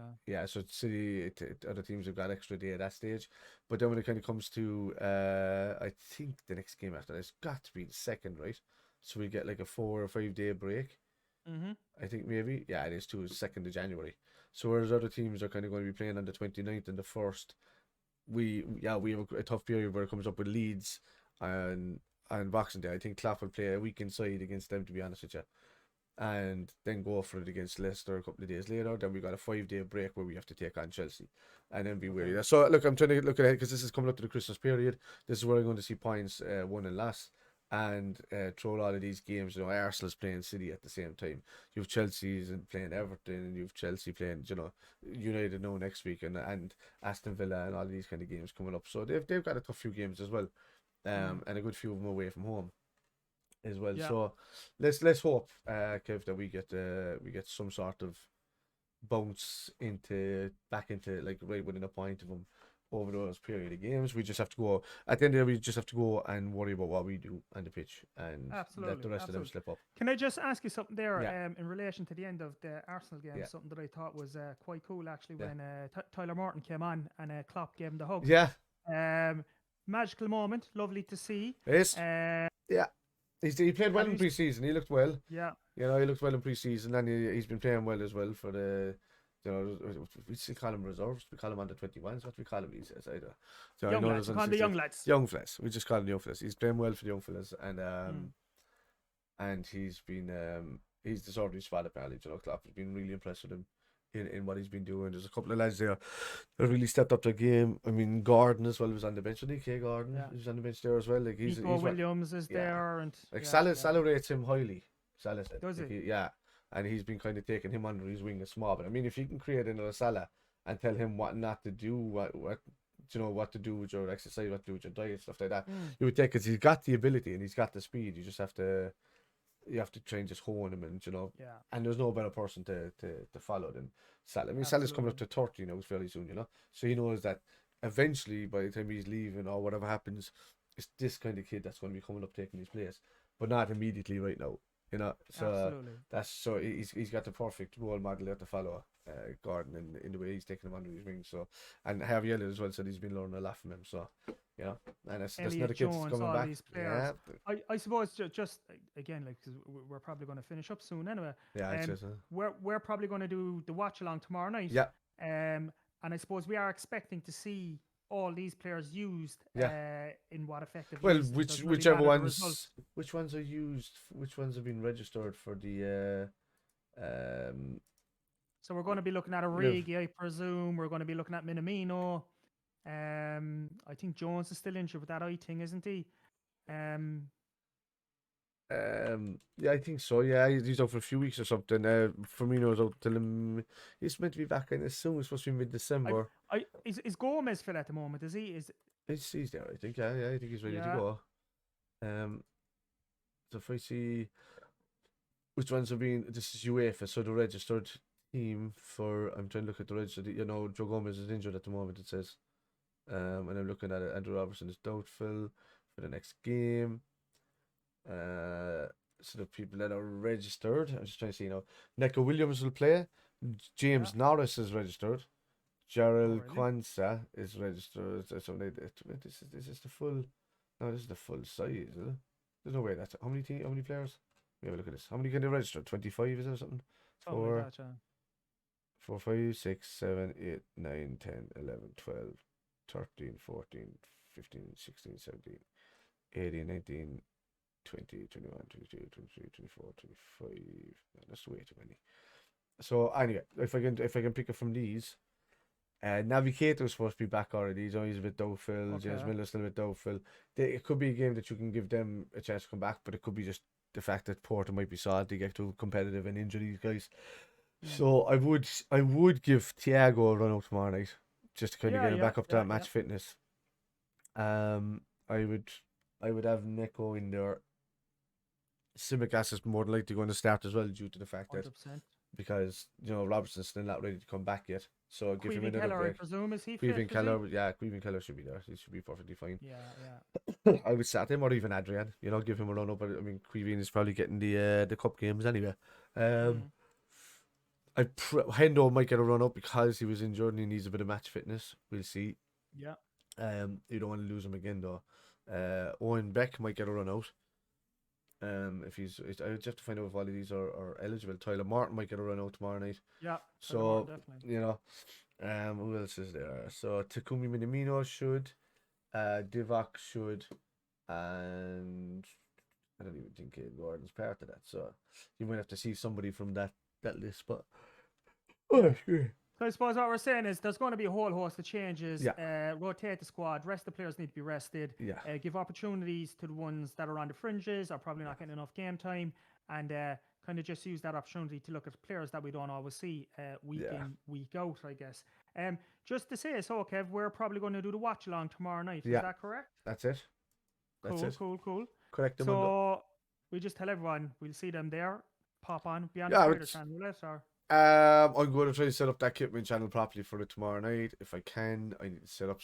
so City, other teams have got extra day at that stage. But then when it kind of comes to I think the next game after that's got to be the 2nd, right? So we get like a 4 or 5 day break. I think maybe. Yeah, it is too. It's 2nd of January. So whereas other teams are kind of going to be playing on the 29th and the 1st, we have a tough period where it comes up with Leeds and Boxing Day. I think Klopp will play a week inside against them, to be honest with you, and then go for it against Leicester a couple of days later. Then we got a 5-day break where we have to take on Chelsea, and then be wary. So look, I'm trying to look ahead because this is coming up to the Christmas period. This is where I'm going to see points won and lost, and throw a lot of these games. Arsenal's playing City at the same time. You've Chelsea's and playing Everton, and you've Chelsea playing United now next week, and Aston Villa, and all these kind of games coming up. So they've got a tough few games as well, and a good few of them away from home as well. Yeah. So let's hope, Kev, that we get some sort of bounce back into like right within a point of them over those period of games. We just have to go at the end of the day. We just have to go and worry about what we do on the pitch, and let the rest of them slip up. Can I just ask you something there in relation to the end of the Arsenal game? Something that I thought was quite cool actually, when Tyler Morton came on and Klopp gave him the hug. Magical moment, lovely to see. Yes. He played well in pre-season. He looked well. Yeah. He looked well in pre-season, and he's been playing well as well for the. We still call him reserves. We call him under 21s. What we call him these days, either. Young lads. We call the young lads. Young fellas. We just call him young fellas. He's playing well for the young fellas, and he's been he's deserved his spot apparently. Klopp has been really impressed with him in what he's been doing. There's a couple of lads there that really stepped up their game. I mean, Gordon as well was on the bench. Kay Gordon was on the bench there as well. Like he's Williams is there, and like Salah rates him highly. Salah said. Does he? And he's been kind of taking him under his wing a small bit. I mean, if you can create another Salah and tell him what not to do, what to do with your exercise, what to do with your diet, stuff like that, you would take, because he's got the ability and he's got the speed. You just have to try and just hone him, and and there's no better person to follow than Salah. I mean, Salah's coming up to 30 now, fairly soon, so he knows that eventually, by the time he's leaving or whatever happens, it's this kind of kid that's going to be coming up taking his place, but not immediately right now. You know, so Absolutely. he's got the perfect role model there to follow, Gordon, in the way he's taking him under his wing. So, and Harvey Elliott as well said he's been learning a lot from him. So, you know, and that's Elliot another kid that's Jones, coming all back. these players. Yeah, I suppose just again, like, because we're probably going to finish up soon anyway. yeah, it's just, We're probably going to do the watch along tomorrow night. yeah, And I suppose we are expecting to see all these players used yeah. in what Well, effectively does really whichever matter the result. which ones are used, which ones have been registered for the So we're going to be looking at Live. Origi, I presume. We're going to be looking at Minamino. I think Jones is still injured with that eye thing, isn't he? Yeah, I think so. Yeah, he's out for a few weeks or something. Firmino's out till he's meant to be back in as soon. It's supposed to be mid-December. Is Gomez fit at the moment? Is he? He's there, I think. Yeah, I think he's ready to go. So if I see which ones have been, this is UEFA, so the registered team for. I'm trying to look at the registered. You know, Joe Gomez is injured at the moment. It says, and I'm looking at it. Andrew Robertson is doubtful for the next game. So the people that are registered, I'm just trying to see, Neco Williams will play. James Norris is registered. Gerald Kwanzaa is registered. So this is the full. No, this is the full size. Is it? There's no way that's how many players? We have a look at this. How many can they register? 25 is there or something? 4, 5, 6, 7, 8, 9, 10, 11, 12, 13, 14, 15, 16, 17, 18, 19. 20, 21, 22, 23, 24, 25. No, that's way too many. So anyway, if I can pick it from these, Navigator is supposed to be back already. He's a bit doubtful. Okay. James Miller's still a bit doubtful. It could be a game that you can give them a chance to come back, but it could be just the fact that Porto might be solid. They get too competitive and injure these guys. So I would give Thiago a run out tomorrow night, just to kind of get him back up to that match fitness. I would have Neko in there. Tsimikas is more than likely going to start as well due to the fact 100%. that because Robertson's still not ready to come back yet. So give him another Keller, break. I presume, is he fit? Queven Keller should be there. He should be perfectly fine. Yeah. I would start him or even Adrian. Give him a run up. But I mean, Queven is probably getting the cup games anyway. Hendo might get a run up because he was injured and he needs a bit of match fitness. We'll see. Yeah. You don't want to lose him again though. Owen Beck might get a run out. If I would have to find out if all of these are eligible. Tyler Martin might get a run out tomorrow night. Yeah. So definitely. who else is there? So Takumi Minamino should, Divock should, and I don't even think Gordon's part of that. So you might have to see somebody from that list. But So I suppose what we're saying is there's going to be a whole host of changes. Yeah. Rotate the squad. Rest the players need to be rested. Yeah. Give opportunities to the ones that are on the fringes or probably not getting enough game time, and kind of just use that opportunity to look at players that we don't always see week in, week out, I guess. Just to say, so Kev, we're probably going to do the watch along tomorrow night. Is that correct? That's it. Cool. Correct. So we just tell everyone we'll see them there. Pop on. Be on the Twitter channel, or. I'm going to try to set up that Kitman channel properly for it tomorrow night if I can. I need to set up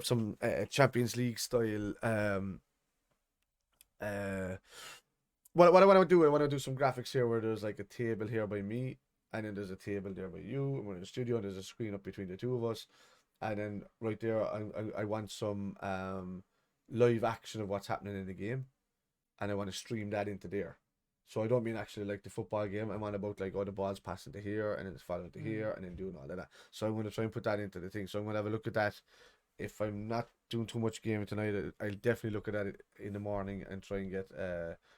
some Champions League style. What I want to do, I want to do some graphics here where there's like a table here by me, and then there's a table there by you, and we're in the studio, and there's a screen up between the two of us, and then right there, I want some live action of what's happening in the game, and I want to stream that into there. So I don't mean actually like the football game. I'm on about like, the ball's passing to here and then it's following to here and then doing all of that. So I'm going to try and put that into the thing. So I'm going to have a look at that. If I'm not doing too much gaming tonight, I'll definitely look at that in the morning and try and get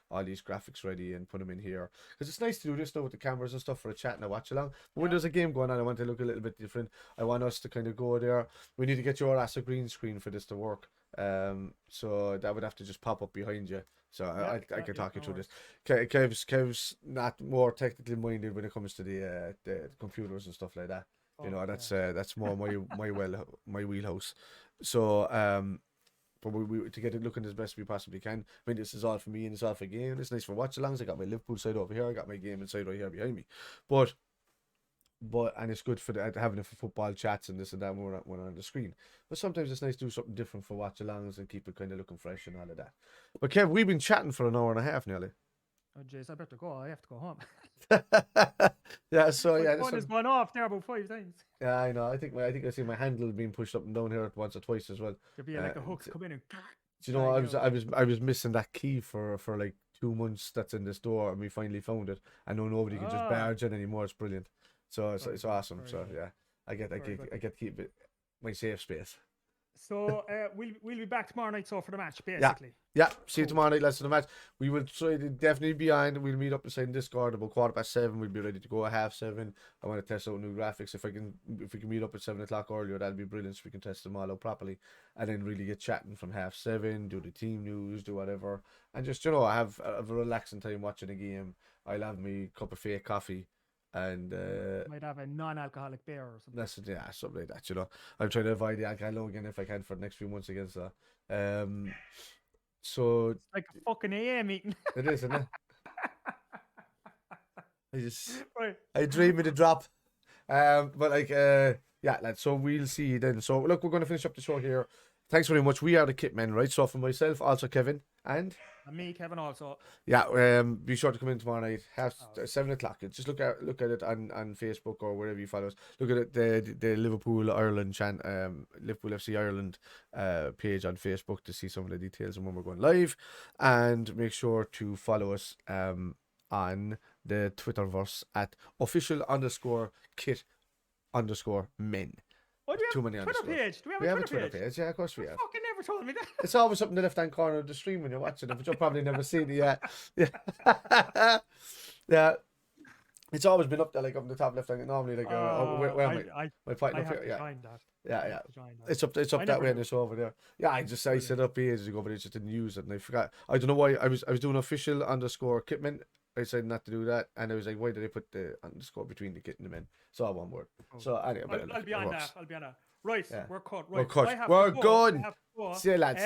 all these graphics ready and put them in here. Because it's nice to do this now with the cameras and stuff for a chat and a watch along. But when there's a game going on, I want to look a little bit different. I want us to kind of go there. We need to get your ass a green screen for this to work. So that would have to just pop up behind you. So I can talk you through this. Kev's not more technically minded when it comes to the computers and stuff like that. That's more my wheelhouse. So but we to get it looking as best we possibly can. I mean, this is all for me and it's all for game. It's nice for watch alongs. I got my Liverpool side over here. I got my game inside right here behind me. But and it's good for having it for football chats and this and that when we're on the screen. But sometimes it's nice to do something different for watch alongs and keep it kind of looking fresh and all of that. But Kev, we've been chatting for an hour and a half nearly. Oh jeez, I better go. I have to go home. Yeah, so My yeah, phone has gone off there about 5 times. yeah, I know. I think I see my handle being pushed up and down here once or twice as well. There'll be like a hook come in and. Do you know, I was missing that key for like 2 months that's in this door, and we finally found it. I know nobody can just barge in anymore. It's brilliant. So it's awesome. So yeah, I get to keep it my safe space. So we'll be back tomorrow night. So for the match, basically. Yeah. See you tomorrow night. Let's do the match. We will try to definitely be on. We'll meet up beside Discord about 7:15. We'll be ready to go at 7:30. I want to test out new graphics. If we can meet up at 7 o'clock earlier, that'll be brilliant. So we can test them all out properly, and then really get chatting from 7:30. Do the team news, do whatever, and just have a relaxing time watching a game. I'll have me cup of fake coffee. And might have a non-alcoholic beer or something. That's something like that. I'm trying to avoid the alcohol again if I can for the next few months against that. So it's like a fucking AA meeting. It is, isn't it? I dream of the drop. But like yeah, lads. So we'll see you then. So look, we're going to finish up the show here. Thanks very much. We are the Kit Men, right? So for myself, also Kevin, and me, Kevin, also. Yeah, be sure to come in tomorrow night, 7 o'clock. Just look at it on Facebook or wherever you follow us. Look at it, the Liverpool Ireland Liverpool FC Ireland page on Facebook to see some of the details and when we're going live, and make sure to follow us on the Twitterverse at official_kit_men. Oh, do we have a Twitter page? Do we have a Twitter page? Yeah, of course we have. Fucking never told me that. It's always up in the left-hand corner of the stream when you're watching it, but you'll probably never seen it yet. Yeah. Yeah. It's always been up there, like up in the top left-hand. Normally, like where am I? My point. Yeah. It's up that way and it's over there. Yeah, I set up ages ago, but I just didn't use it and I forgot. I don't know why. I was doing official_kitmen. I decided not to do that, and I was like, why did I put the underscore between the kit and the men? It's all one word. So anyway, I'll be on that. Right, yeah. We're cut. Right, we're cut. We're gone. See you, lads.